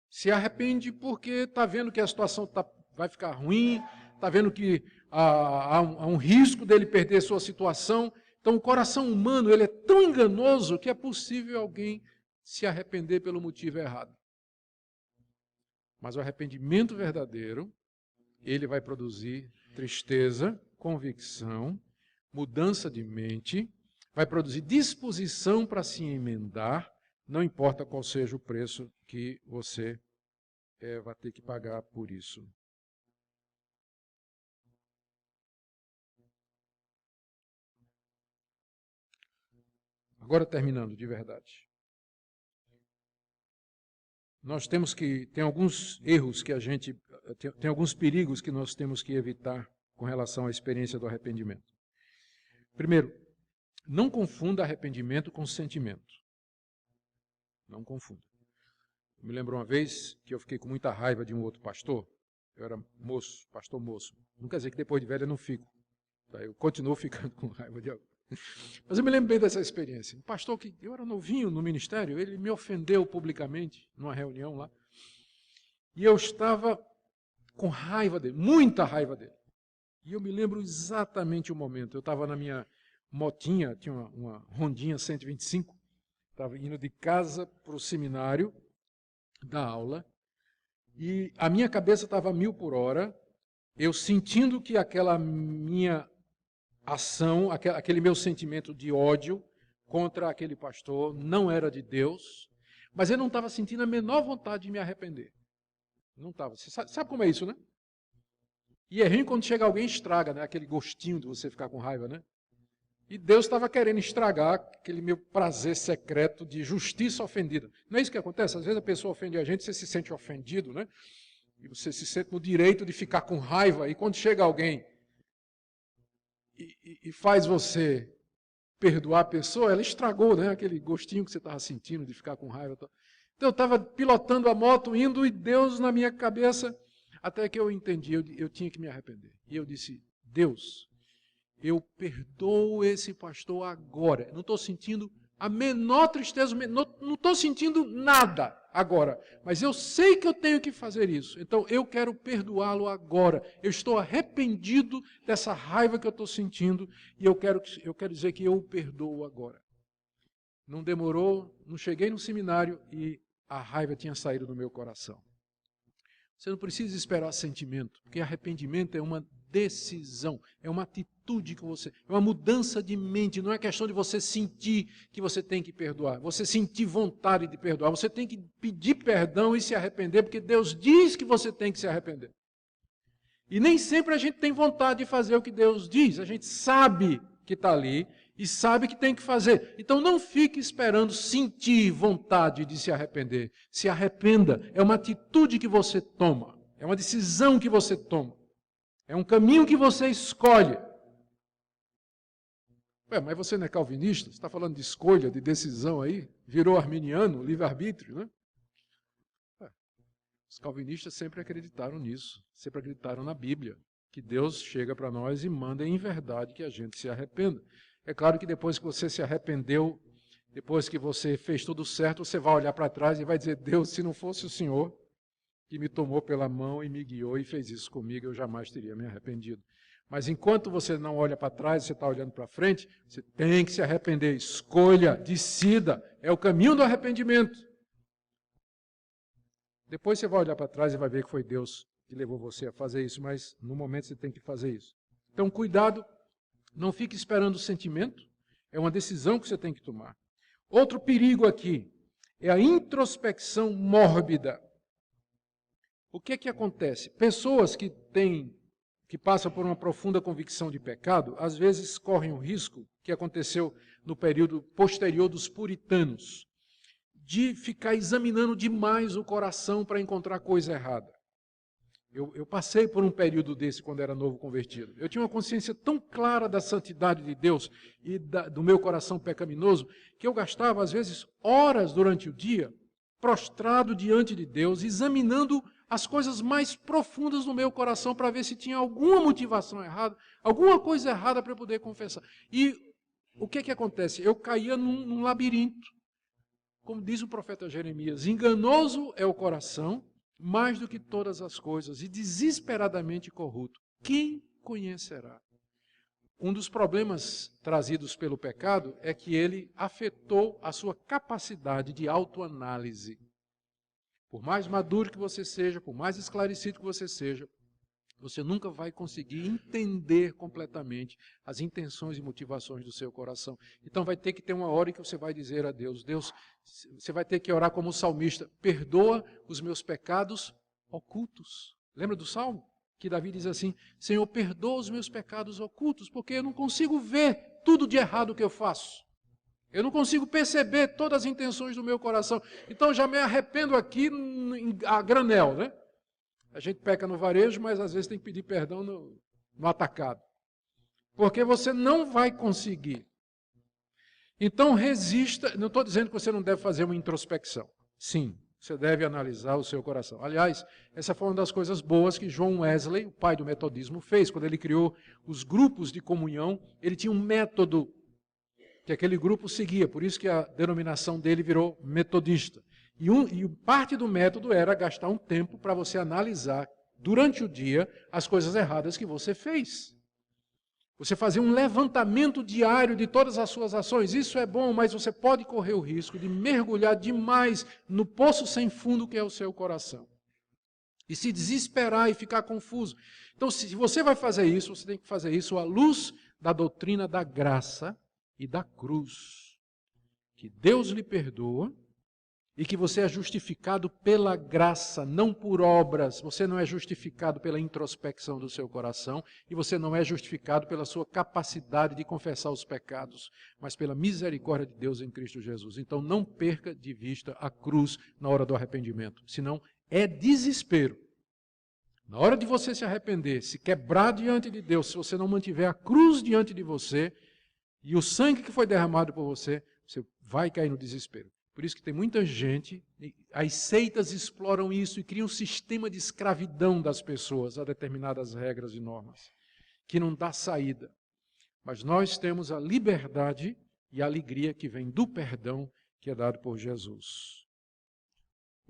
S1: Se arrepende porque está vendo que a situação vai ficar ruim, está vendo que há um risco dele perder sua situação. Então o coração humano ele é tão enganoso que é possível alguém se arrepender pelo motivo errado. Mas o arrependimento verdadeiro, ele vai produzir tristeza, convicção, mudança de mente, vai produzir disposição para se emendar, não importa qual seja o preço que você vai ter que pagar por isso. Agora terminando de verdade. Nós tem alguns erros que tem alguns perigos que nós temos que evitar com relação à experiência do arrependimento. Primeiro, não confunda arrependimento com sentimento. Não confunda. Eu me lembro uma vez que eu fiquei com muita raiva de um outro pastor. Eu era moço, pastor moço. Não quer dizer que depois de velho eu não fico. Eu continuo ficando com raiva de alguém. Mas eu me lembro bem dessa experiência. Um pastor que eu era novinho no ministério, ele me ofendeu publicamente numa reunião lá. E eu estava com raiva dele, muita raiva dele. E eu me lembro exatamente o momento. Eu estava na minha motinha, tinha uma Hondinha 125, estava indo de casa para o seminário da aula, e a minha cabeça estava a 1000 por hora, eu sentindo que aquela minha ação, aquele meu sentimento de ódio contra aquele pastor não era de Deus, mas eu não estava sentindo a menor vontade de me arrepender. Não estava. Você sabe como é isso, né? E é ruim quando chega alguém e estraga, né? Aquele gostinho de você ficar com raiva, né? E Deus estava querendo estragar aquele meu prazer secreto de justiça ofendida. Não é isso que acontece? Às vezes a pessoa ofende a gente, você se sente ofendido, né? E você se sente no direito de ficar com raiva. E quando chega alguém e faz você perdoar a pessoa, ela estragou, né? Aquele gostinho que você estava sentindo de ficar com raiva. Então eu estava pilotando a moto, indo, e Deus na minha cabeça, até que eu entendi, eu tinha que me arrepender. E eu disse, Deus, eu perdoo esse pastor agora. Não estou sentindo a menor tristeza, não estou sentindo nada agora. Mas eu sei que eu tenho que fazer isso. Então eu quero perdoá-lo agora. Eu estou arrependido dessa raiva que eu estou sentindo e eu quero dizer que eu o perdoo agora. Não demorou, não cheguei no seminário e a raiva tinha saído do meu coração. Você não precisa esperar sentimento, porque arrependimento é uma decisão, é uma atitude que você, é uma mudança de mente, não é questão de você sentir que você tem que perdoar, você sentir vontade de perdoar, você tem que pedir perdão e se arrepender, porque Deus diz que você tem que se arrepender. E nem sempre a gente tem vontade de fazer o que Deus diz. A gente sabe que está ali e sabe que tem que fazer. Então não fique esperando sentir vontade de se arrepender. Se arrependa. É uma atitude que você toma. É uma decisão que você toma. É um caminho que você escolhe. Ué, mas você não é calvinista? Você está falando de escolha, de decisão aí? Virou arminiano, livre-arbítrio, né? Os calvinistas sempre acreditaram nisso, sempre acreditaram na Bíblia, que Deus chega para nós e manda em verdade que a gente se arrependa. É claro que depois que você se arrependeu, depois que você fez tudo certo, você vai olhar para trás e vai dizer, Deus, se não fosse o Senhor que me tomou pela mão e me guiou e fez isso comigo, eu jamais teria me arrependido. Mas enquanto você não olha para trás, você está olhando para frente, você tem que se arrepender. Escolha, decida, é o caminho do arrependimento. Depois você vai olhar para trás e vai ver que foi Deus que levou você a fazer isso, mas no momento você tem que fazer isso. Então, cuidado, não fique esperando o sentimento, é uma decisão que você tem que tomar. Outro perigo aqui é a introspecção mórbida. O que é que acontece? Pessoas que passam por uma profunda convicção de pecado, às vezes correm o risco, que aconteceu no período posterior dos puritanos, de ficar examinando demais o coração para encontrar coisa errada. Eu passei por um período desse quando era novo convertido. Eu tinha uma consciência tão clara da santidade de Deus e do meu coração pecaminoso, que eu gastava, às vezes, horas durante o dia, prostrado diante de Deus, examinando as coisas mais profundas do meu coração para ver se tinha alguma motivação errada, alguma coisa errada para eu poder confessar. E o que acontece? Eu caía num labirinto. Como diz o profeta Jeremias, enganoso é o coração, mais do que todas as coisas, e desesperadamente corrupto. Quem conhecerá? Um dos problemas trazidos pelo pecado é que ele afetou a sua capacidade de autoanálise. Por mais maduro que você seja, por mais esclarecido que você seja, você nunca vai conseguir entender completamente as intenções e motivações do seu coração. Então vai ter que ter uma hora em que você vai dizer a Deus, Deus, você vai ter que orar como o salmista, perdoa os meus pecados ocultos. Lembra do Salmo? Que Davi diz assim, Senhor, perdoa os meus pecados ocultos, porque eu não consigo ver tudo de errado que eu faço. Eu não consigo perceber todas as intenções do meu coração. Então já me arrependo aqui a granel, né? A gente peca no varejo, mas às vezes tem que pedir perdão no atacado. Porque você não vai conseguir. Então resista, não estou dizendo que você não deve fazer uma introspecção. Sim, você deve analisar o seu coração. Aliás, essa foi uma das coisas boas que John Wesley, o pai do metodismo, fez. Quando ele criou os grupos de comunhão, ele tinha um método que aquele grupo seguia. Por isso que a denominação dele virou metodista. E parte do método era gastar um tempo para você analisar, durante o dia, as coisas erradas que você fez. Você fazer um levantamento diário de todas as suas ações. Isso é bom, mas você pode correr o risco de mergulhar demais no poço sem fundo que é o seu coração. E se desesperar e ficar confuso. Então, se você vai fazer isso, você tem que fazer isso à luz da doutrina da graça e da cruz. Que Deus lhe perdoa. E que você é justificado pela graça, não por obras. Você não é justificado pela introspecção do seu coração e você não é justificado pela sua capacidade de confessar os pecados, mas pela misericórdia de Deus em Cristo Jesus. Então não perca de vista a cruz na hora do arrependimento, senão é desespero. Na hora de você se arrepender, se quebrar diante de Deus, se você não mantiver a cruz diante de você e o sangue que foi derramado por você, você vai cair no desespero. Por isso que tem muita gente, as seitas exploram isso e criam um sistema de escravidão das pessoas a determinadas regras e normas, que não dá saída. Mas nós temos a liberdade e a alegria que vem do perdão que é dado por Jesus.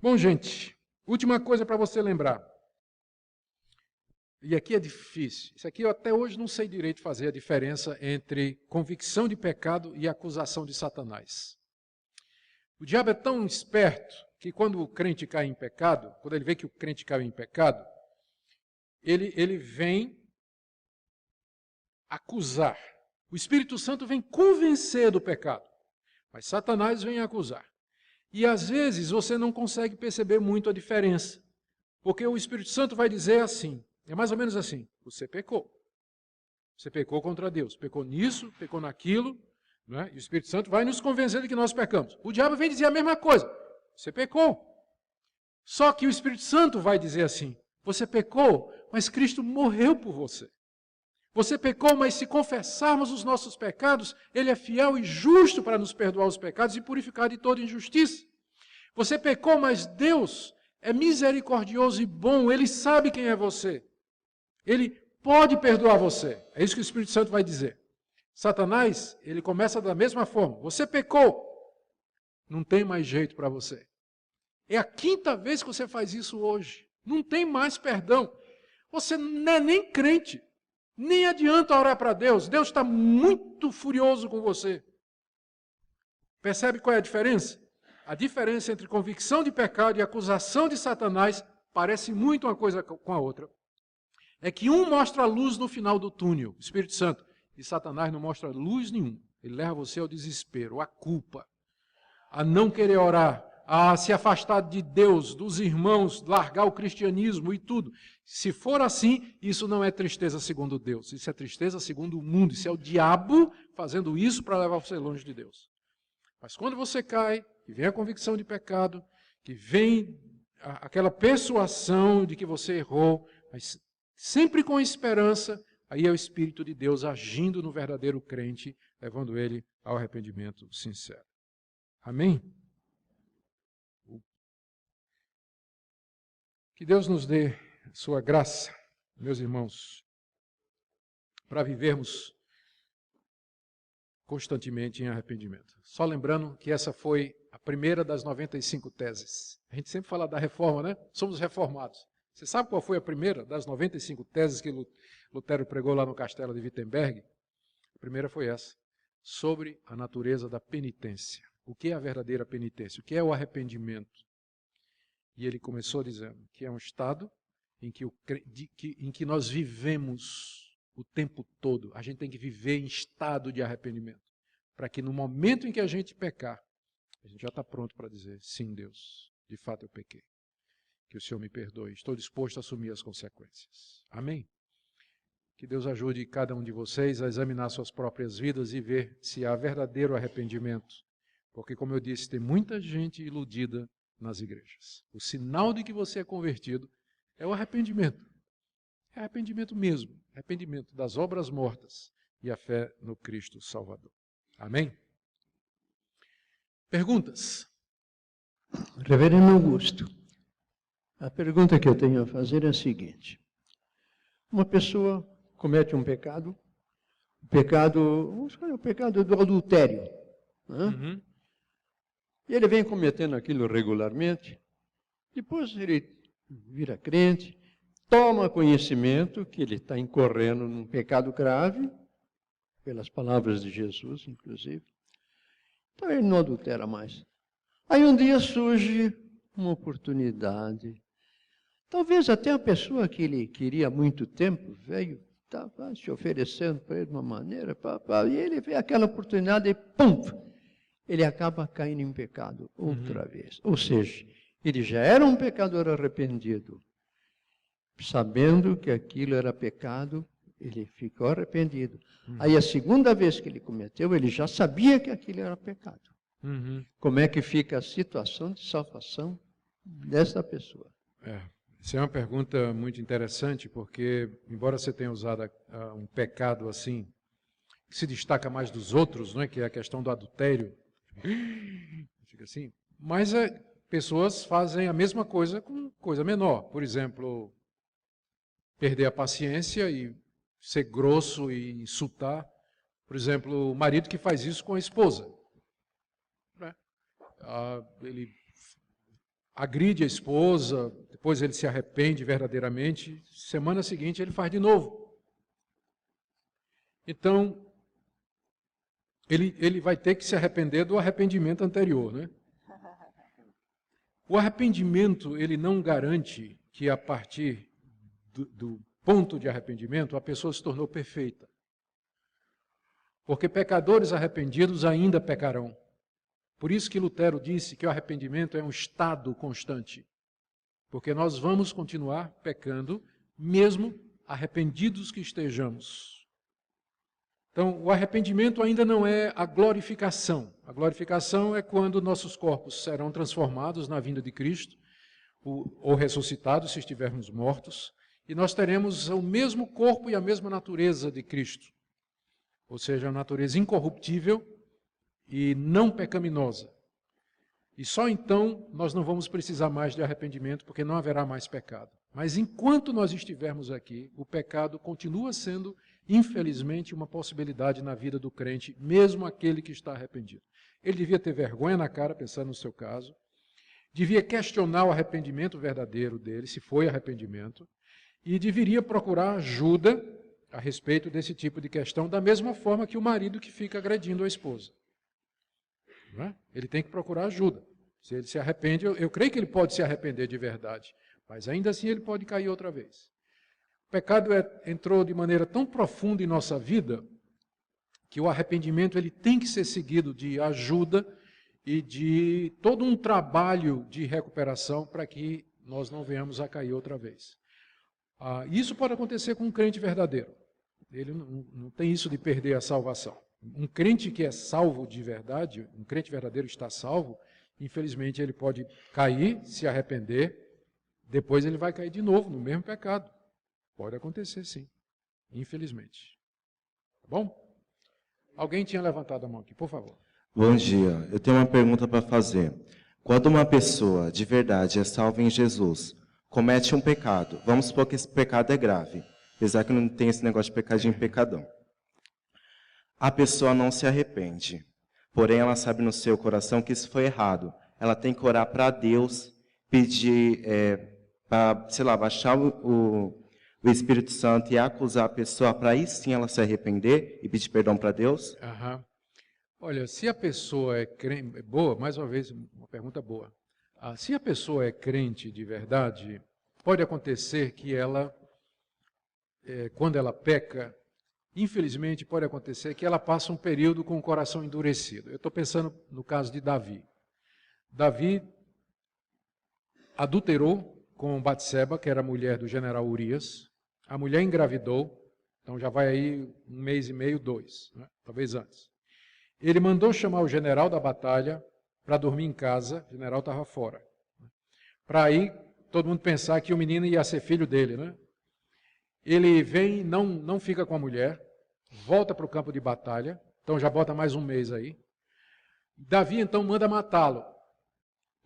S1: Bom, gente, última coisa para você lembrar. E aqui é difícil. Isso aqui eu até hoje não sei direito fazer a diferença entre convicção de pecado e acusação de Satanás. O diabo é tão esperto que quando o crente cai em pecado, quando ele vê que o crente caiu em pecado, ele vem acusar. O Espírito Santo vem convencer do pecado, mas Satanás vem acusar. E às vezes você não consegue perceber muito a diferença, porque o Espírito Santo vai dizer assim, É mais ou menos assim, você pecou. Você pecou contra Deus, pecou nisso, pecou naquilo, né? E o Espírito Santo vai nos convencer de que nós pecamos. O diabo vem dizer a mesma coisa, você pecou. Só que o Espírito Santo vai dizer assim, você pecou, mas Cristo morreu por você. Você pecou, mas se confessarmos os nossos pecados, Ele é fiel e justo para nos perdoar os pecados e purificar de toda injustiça. Você pecou, mas Deus é misericordioso e bom, Ele sabe quem é você. Ele pode perdoar você. É isso que o Espírito Santo vai dizer. Satanás, ele começa da mesma forma. Você pecou, não tem mais jeito para você. É a 5ª vez que você faz isso hoje. Não tem mais perdão. Você não é nem crente. Nem adianta orar para Deus. Deus está muito furioso com você. Percebe qual é a diferença? A diferença entre convicção de pecado e acusação de Satanás parece muito uma coisa com a outra. É que um mostra a luz no final do túnel, o Espírito Santo, e Satanás não mostra luz nenhuma. Ele leva você ao desespero, à culpa, a não querer orar, a se afastar de Deus, dos irmãos, largar o cristianismo e tudo. Se for assim, isso não é tristeza segundo Deus, isso é tristeza segundo o mundo, isso é o diabo fazendo isso para levar você longe de Deus. Mas quando você cai, que vem a convicção de pecado, que vem aquela persuasão de que você errou, mas sempre com esperança, aí é o Espírito de Deus agindo no verdadeiro crente, levando ele ao arrependimento sincero. Amém? Que Deus nos dê sua graça, meus irmãos, para vivermos constantemente em arrependimento. Só lembrando que essa foi a primeira das 95 teses. A gente sempre fala da reforma, né? Somos reformados. Você sabe qual foi a primeira das 95 teses que Lutero pregou lá no castelo de Wittenberg? A primeira foi essa, sobre a natureza da penitência. O que é a verdadeira penitência? O que é o arrependimento? E ele começou dizendo que é um estado em que nós vivemos o tempo todo. A gente tem que viver em estado de arrependimento, para que no momento em que a gente pecar, a gente já está pronto para dizer, sim, Deus, de fato eu pequei. Que o Senhor me perdoe, estou disposto a assumir as consequências. Amém? Que Deus ajude cada um de vocês a examinar suas próprias vidas e ver se há verdadeiro arrependimento. Porque, como eu disse, tem muita gente iludida nas igrejas. O sinal de que você é convertido é o arrependimento. É arrependimento mesmo, arrependimento das obras mortas e a fé no Cristo Salvador. Amém? Perguntas?
S2: Reverendo Augusto, a pergunta que eu tenho a fazer é a seguinte. Uma pessoa comete um pecado, vamos escolher o pecado do adultério, né?
S1: Uhum.
S2: E ele vem cometendo aquilo regularmente, depois ele vira crente, toma conhecimento que ele está incorrendo num pecado grave, pelas palavras de Jesus, inclusive. Então ele não adultera mais. Aí um dia surge uma oportunidade. Talvez até a pessoa que ele queria há muito tempo veio, estava se oferecendo para ele de uma maneira, e ele vê aquela oportunidade e pum! Ele acaba caindo em pecado outra vez. Ou seja, ele já era um pecador arrependido. Sabendo que aquilo era pecado, ele ficou arrependido. Aí a segunda vez que ele cometeu, ele já sabia que aquilo era pecado. Como é que fica a situação de salvação dessa pessoa?
S1: Essa é uma pergunta muito interessante, porque, embora você tenha usado um pecado assim, que se destaca mais dos outros, não é? Que é a questão do adultério, fica assim, mas pessoas fazem a mesma coisa com coisa menor. Por exemplo, perder a paciência e ser grosso e insultar. Por exemplo, o marido que faz isso com a esposa. Né? Ele agride a esposa, depois ele se arrepende verdadeiramente, semana seguinte ele faz de novo. Então, ele vai ter que se arrepender do arrependimento anterior, né? O arrependimento, ele não garante que a partir do ponto de arrependimento a pessoa se tornou perfeita. Porque pecadores arrependidos ainda pecarão. Por isso que Lutero disse que o arrependimento é um estado constante. Porque nós vamos continuar pecando, mesmo arrependidos que estejamos. Então, o arrependimento ainda não é a glorificação. A glorificação é quando nossos corpos serão transformados na vinda de Cristo, ou ressuscitados se estivermos mortos, e nós teremos o mesmo corpo e a mesma natureza de Cristo, ou seja, a natureza incorruptível e não pecaminosa. E só então nós não vamos precisar mais de arrependimento, porque não haverá mais pecado. Mas enquanto nós estivermos aqui, o pecado continua sendo, infelizmente, uma possibilidade na vida do crente, mesmo aquele que está arrependido. Ele devia ter vergonha na cara, pensando no seu caso, devia questionar o arrependimento verdadeiro dele, se foi arrependimento, e deveria procurar ajuda a respeito desse tipo de questão, da mesma forma que o marido que fica agredindo a esposa. Não é? Ele tem que procurar ajuda. Se ele se arrepende, eu creio que ele pode se arrepender de verdade, mas ainda assim ele pode cair outra vez. O pecado entrou de maneira tão profunda em nossa vida que o arrependimento ele tem que ser seguido de ajuda e de todo um trabalho de recuperação para que nós não venhamos a cair outra vez. Isso pode acontecer com um crente verdadeiro. Ele não tem isso de perder a salvação. Um crente que é salvo de verdade, um crente verdadeiro está salvo, infelizmente ele pode cair, se arrepender, depois ele vai cair de novo no mesmo pecado. Pode acontecer sim, infelizmente. Tá bom? Alguém tinha levantado a mão aqui, por favor.
S3: Bom dia, eu tenho uma pergunta para fazer. Quando uma pessoa de verdade é salva em Jesus, comete um pecado, vamos supor que esse pecado é grave, apesar que não tem esse negócio de pecadinho e pecadão. A pessoa não se arrepende, porém ela sabe no seu coração que isso foi errado. Ela tem que orar para Deus, pedir, para, sei lá, baixar o Espírito Santo e acusar a pessoa para aí sim ela se arrepender e pedir perdão para Deus?
S1: Aham. Olha, se a pessoa é crente, boa, mais uma vez, uma pergunta boa. Se a pessoa é crente de verdade, pode acontecer que ela, quando ela peca, infelizmente pode acontecer que ela passa um período com o coração endurecido. Eu estou pensando no caso de Davi. Davi adulterou com Batseba, que era a mulher do general Urias. A mulher engravidou, então já vai aí 1 mês e meio, 2, né? Talvez antes. Ele mandou chamar o general da batalha para dormir em casa, o general estava fora. Para aí todo mundo pensar que o menino ia ser filho dele, né? Ele vem, não fica com a mulher, volta para o campo de batalha, então já bota mais 1 mês aí. Davi então manda matá-lo.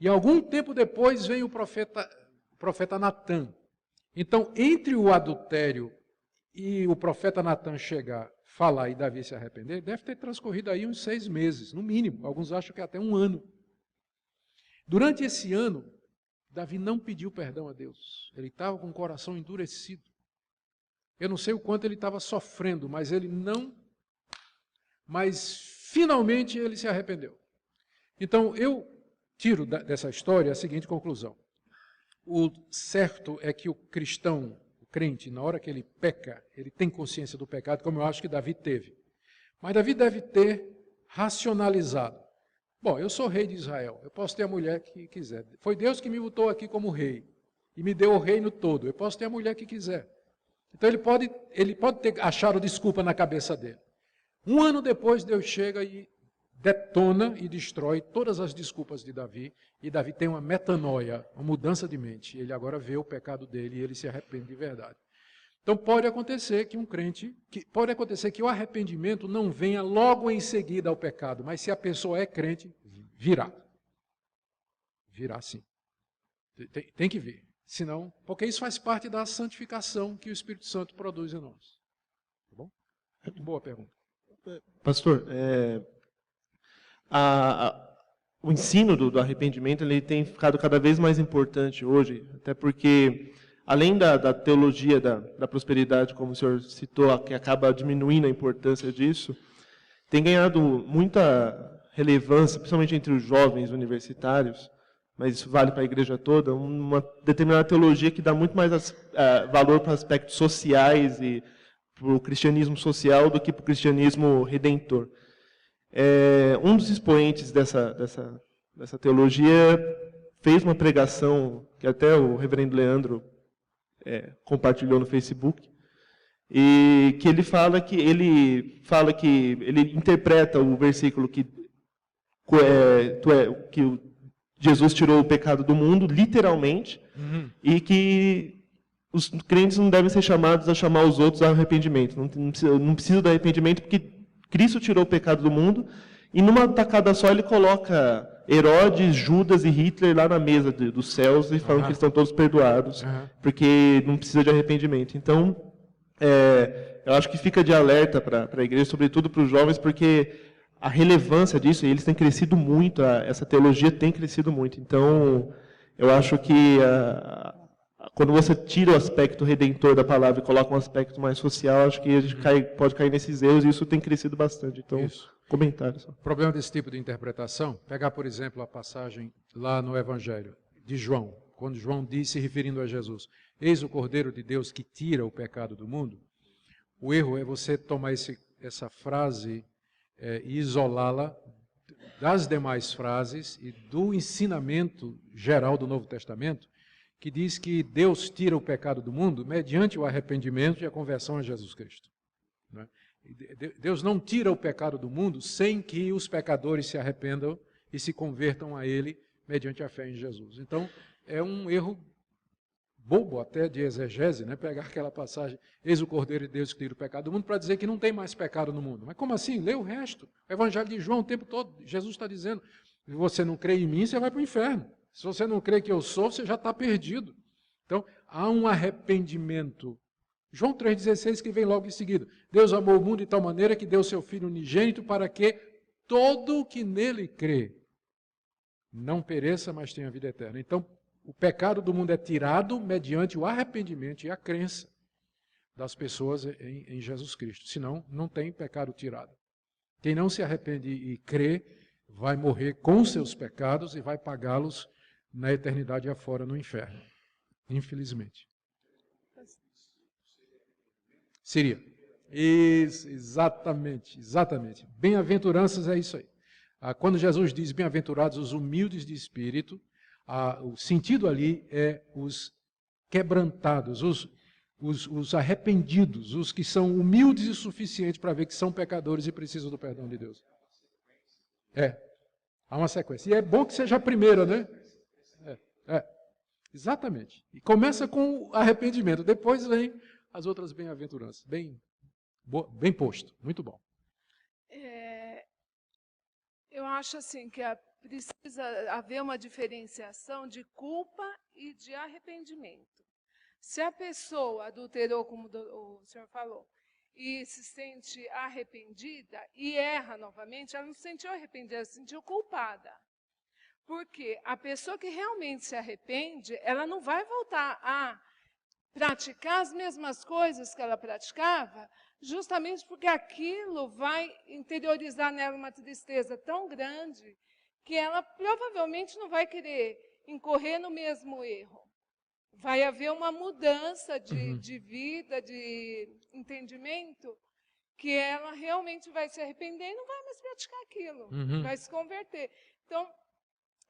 S1: E algum tempo depois vem o profeta Natã. Então, entre o adultério e o profeta Natã chegar, falar e Davi se arrepender, deve ter transcorrido aí uns 6 meses, no mínimo. Alguns acham que até 1 ano. Durante esse ano, Davi não pediu perdão a Deus. Ele estava com o coração endurecido. Eu não sei o quanto ele estava sofrendo, mas finalmente ele se arrependeu. Então, eu tiro dessa história a seguinte conclusão. O certo é que o cristão, o crente, na hora que ele peca, ele tem consciência do pecado, como eu acho que Davi teve. Mas Davi deve ter racionalizado. Bom, eu sou rei de Israel, eu posso ter a mulher que quiser. Foi Deus que me botou aqui como rei e me deu o reino todo. Eu posso ter a mulher que quiser. Então ele pode ter achado desculpa na cabeça dele. 1 ano depois, Deus chega e detona e destrói todas as desculpas de Davi, e Davi tem uma metanoia, uma mudança de mente. Ele agora vê o pecado dele e ele se arrepende de verdade. Então pode acontecer que pode acontecer que o arrependimento não venha logo em seguida ao pecado, mas se a pessoa é crente, virá. Virá sim. Tem que vir. Senão, porque isso faz parte da santificação que o Espírito Santo produz em nós. Tá bom? Boa pergunta.
S4: Pastor, o ensino do arrependimento ele tem ficado cada vez mais importante hoje, até porque, além da teologia da prosperidade, como o senhor citou, que acaba diminuindo a importância disso, tem ganhado muita relevância, principalmente entre os jovens universitários, mas isso vale para a igreja toda, uma determinada teologia que dá muito mais valor para aspectos sociais e para o cristianismo social do que para o cristianismo redentor. Um dos expoentes dessa teologia fez uma pregação que até o reverendo Leandro compartilhou no Facebook, e que ele fala que ele interpreta o versículo que Jesus tirou o pecado do mundo, literalmente, e que os crentes não devem ser chamados a chamar os outros ao arrependimento. Não precisa do arrependimento, porque Cristo tirou o pecado do mundo, e numa tacada só ele coloca Herodes, Judas e Hitler lá na mesa dos céus, e falam que eles estão todos perdoados, porque não precisa de arrependimento. Então, eu acho que fica de alerta para a igreja, sobretudo para os jovens, porque a relevância disso, e eles têm crescido muito, essa teologia tem crescido muito. Então, eu acho que quando você tira o aspecto redentor da palavra e coloca um aspecto mais social, acho que a gente pode cair nesses erros, e isso tem crescido bastante. Então, comentário só.
S1: O problema desse tipo de interpretação, pegar, por exemplo, a passagem lá no Evangelho de João, quando João disse, referindo a Jesus, eis o Cordeiro de Deus que tira o pecado do mundo. O erro é você tomar essa frase e isolá-la das demais frases e do ensinamento geral do Novo Testamento, que diz que Deus tira o pecado do mundo mediante o arrependimento e a conversão a Jesus Cristo. Né? Deus não tira o pecado do mundo sem que os pecadores se arrependam e se convertam a Ele mediante a fé em Jesus. Então, é um erro bobo até de exegese, né? Pegar aquela passagem, eis o Cordeiro de Deus que tira o pecado do mundo, para dizer que não tem mais pecado no mundo. Mas como assim? Lê o resto. O Evangelho de João o tempo todo, Jesus está dizendo, se você não crê em mim, você vai para o inferno. Se você não crê que eu sou, você já está perdido. Então, há um arrependimento. João 3,16, que vem logo em seguida. Deus amou o mundo de tal maneira que deu seu Filho unigênito para que todo o que nele crê não pereça, mas tenha vida eterna. Então, o pecado do mundo é tirado mediante o arrependimento e a crença das pessoas em Jesus Cristo. Senão, não tem pecado tirado. Quem não se arrepende e crê, vai morrer com seus pecados e vai pagá-los na eternidade afora no inferno. Infelizmente. Seria. Isso, exatamente. Bem-aventuranças é isso aí. Quando Jesus diz bem-aventurados os humildes de espírito, o sentido ali é os quebrantados, os arrependidos, os que são humildes o suficiente para ver que são pecadores e precisam do perdão de Deus. Há uma sequência. E é bom que seja a primeira, né? Exatamente. E começa com o arrependimento, depois vem as outras bem-aventuranças. Bem posto, muito bom.
S5: Eu acho assim que precisa haver uma diferenciação de culpa e de arrependimento. Se a pessoa adulterou, como o senhor falou, e se sente arrependida e erra novamente, ela não se sentiu arrependida, ela se sentiu culpada. Porque a pessoa que realmente se arrepende, ela não vai voltar a praticar as mesmas coisas que ela praticava, justamente porque aquilo vai interiorizar nela uma tristeza tão grande que ela provavelmente não vai querer incorrer no mesmo erro. Vai haver uma mudança de vida, de entendimento, que ela realmente vai se arrepender e não vai mais praticar aquilo, vai se converter. Então,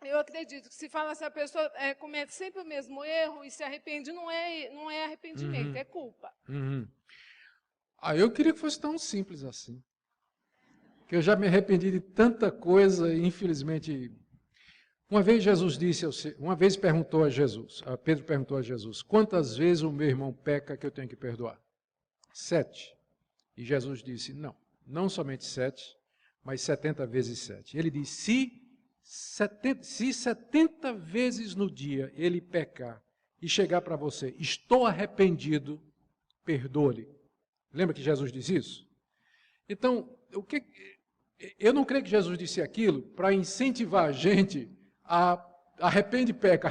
S5: eu acredito que se fala se a pessoa comete sempre o mesmo erro e se arrepende, não é arrependimento, é culpa.
S1: Eu queria que fosse tão simples assim. Que eu já me arrependi de tanta coisa e, infelizmente... Uma vez perguntou a Jesus, Pedro perguntou a Jesus, quantas vezes o meu irmão peca que eu tenho que perdoar? 7. E Jesus disse, não somente 7, mas 70 vezes 7. Ele disse, se 70 vezes no dia ele pecar e chegar para você, estou arrependido, perdoe-lhe. Lembra que Jesus disse isso? Então, eu não creio que Jesus disse aquilo para incentivar a gente a arrepende e peca.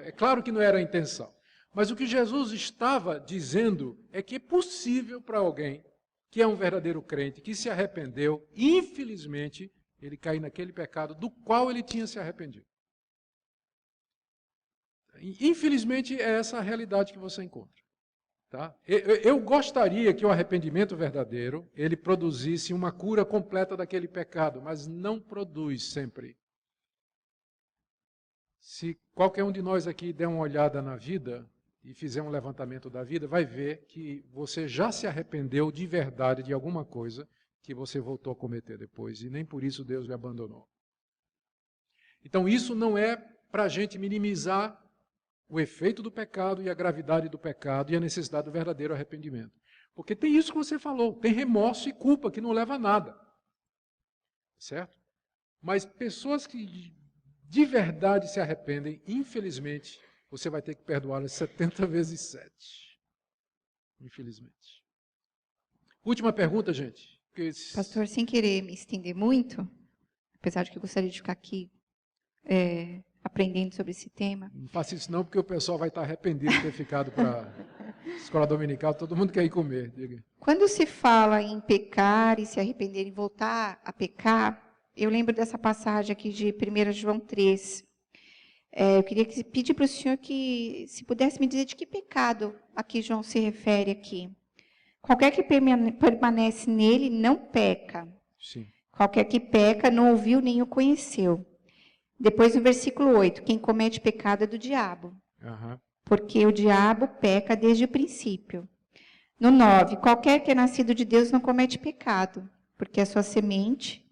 S1: É claro que não era a intenção. Mas o que Jesus estava dizendo é que é possível para alguém que é um verdadeiro crente, que se arrependeu, infelizmente, ele cair naquele pecado do qual ele tinha se arrependido. Infelizmente, é essa a realidade que você encontra. Tá? Eu gostaria que o arrependimento verdadeiro, ele produzisse uma cura completa daquele pecado, mas não produz sempre. Se qualquer um de nós aqui der uma olhada na vida e fizer um levantamento da vida, vai ver que você já se arrependeu de verdade de alguma coisa que você voltou a cometer depois, e nem por isso Deus lhe abandonou. Então isso não é para a gente minimizar o efeito do pecado e a gravidade do pecado e a necessidade do verdadeiro arrependimento. Porque tem isso que você falou, tem remorso e culpa que não leva a nada. Certo? Mas pessoas que de verdade se arrependem, infelizmente, você vai ter que perdoá-las 70 vezes 7. Infelizmente. Última pergunta, gente.
S6: Pastor, sem querer me estender muito, apesar de que eu gostaria de ficar aqui aprendendo sobre esse tema.
S1: Não faça isso não, porque o pessoal vai estar arrependido de ter ficado para a escola dominical, todo mundo quer ir comer. Diga.
S6: Quando se fala em pecar e se arrepender e voltar a pecar, eu lembro dessa passagem aqui de 1 João 3. Eu queria pedir para o senhor que, se pudesse me dizer de que pecado aqui João se refere aqui. Qualquer que permanece nele não peca.
S1: Sim.
S6: Qualquer que peca não ouviu nem o conheceu. Depois no versículo 8, quem comete pecado é do diabo.
S1: Uhum.
S6: Porque o diabo peca desde o princípio. No 9, qualquer que é nascido de Deus não comete pecado, porque a sua semente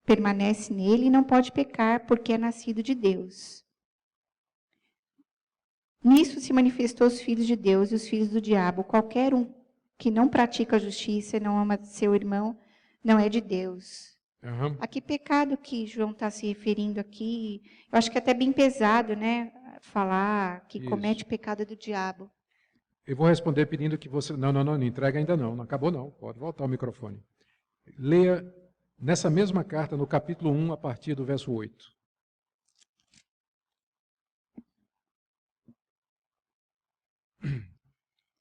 S6: permanece nele e não pode pecar, porque é nascido de Deus. Nisso se manifestou os filhos de Deus e os filhos do diabo. Qualquer um que não pratica a justiça e não ama seu irmão, não é de Deus.
S1: Uhum.
S6: A que pecado que João está se referindo aqui? Eu acho que é até bem pesado, né? Falar que
S1: Isso.
S6: comete pecado do diabo.
S1: Eu vou responder pedindo que você... Não entrega ainda não acabou não, pode voltar o microfone. Leia nessa mesma carta, no capítulo 1, a partir do verso 8.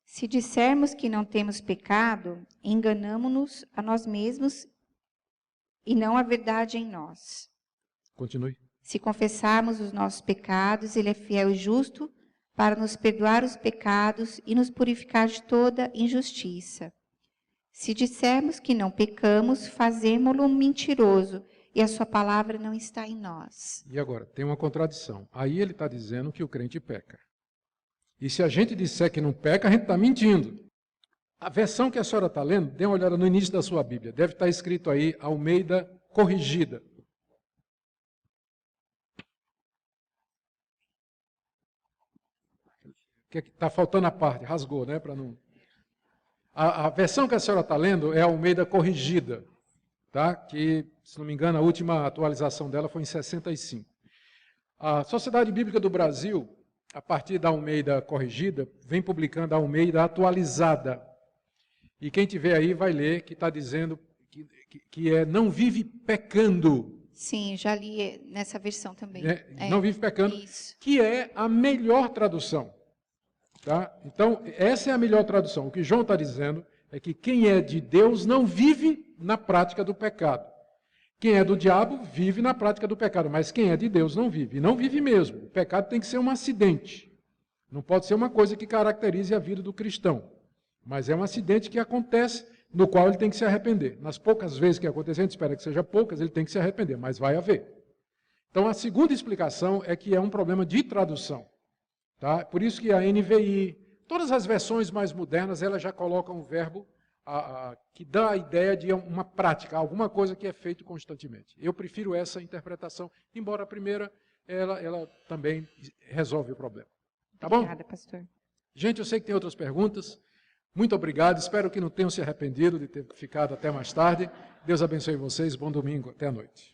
S6: Se dissermos que não temos pecado, enganamo-nos a nós mesmos e não a verdade em nós.
S1: Continue.
S6: Se confessarmos os nossos pecados, Ele é fiel e justo para nos perdoar os pecados e nos purificar de toda injustiça. Se dissermos que não pecamos, fazemo-lo mentiroso e a sua palavra não está em nós.
S1: E agora, tem uma contradição. Aí ele está dizendo que o crente peca. E se a gente disser que não peca, a gente está mentindo. A versão que a senhora está lendo, dê uma olhada no início da sua Bíblia. Deve estar escrito aí, Almeida Corrigida. Está faltando a parte, rasgou, né? Para não... A versão que a senhora está lendo é a Almeida Corrigida, tá? Que, se não me engano, a última atualização dela foi em 65. A Sociedade Bíblica do Brasil, a partir da Almeida Corrigida, vem publicando a Almeida Atualizada. E quem tiver aí vai ler que está dizendo que não vive pecando.
S6: Sim, já li nessa versão também.
S1: Não vive pecando,
S6: isso.
S1: Que é a melhor tradução. Tá? Então, essa é a melhor tradução. O que João está dizendo é que quem é de Deus não vive na prática do pecado. Quem é do diabo vive na prática do pecado, mas quem é de Deus não vive. E não vive mesmo. O pecado tem que ser um acidente. Não pode ser uma coisa que caracterize a vida do cristão. Mas é um acidente que acontece, no qual ele tem que se arrepender. Nas poucas vezes que acontecer, a gente espera que seja poucas, ele tem que se arrepender, mas vai haver. Então, a segunda explicação é que é um problema de tradução. Tá? Por isso que a NVI, todas as versões mais modernas, elas já colocam o verbo que dá a ideia de uma prática, alguma coisa que é feito constantemente. Eu prefiro essa interpretação, embora a primeira, ela também resolve o problema. Tá bom?
S6: Obrigada, pastor.
S1: Gente, eu sei que tem outras perguntas. Muito obrigado, espero que não tenham se arrependido de ter ficado até mais tarde. Deus abençoe vocês, bom domingo, até a noite.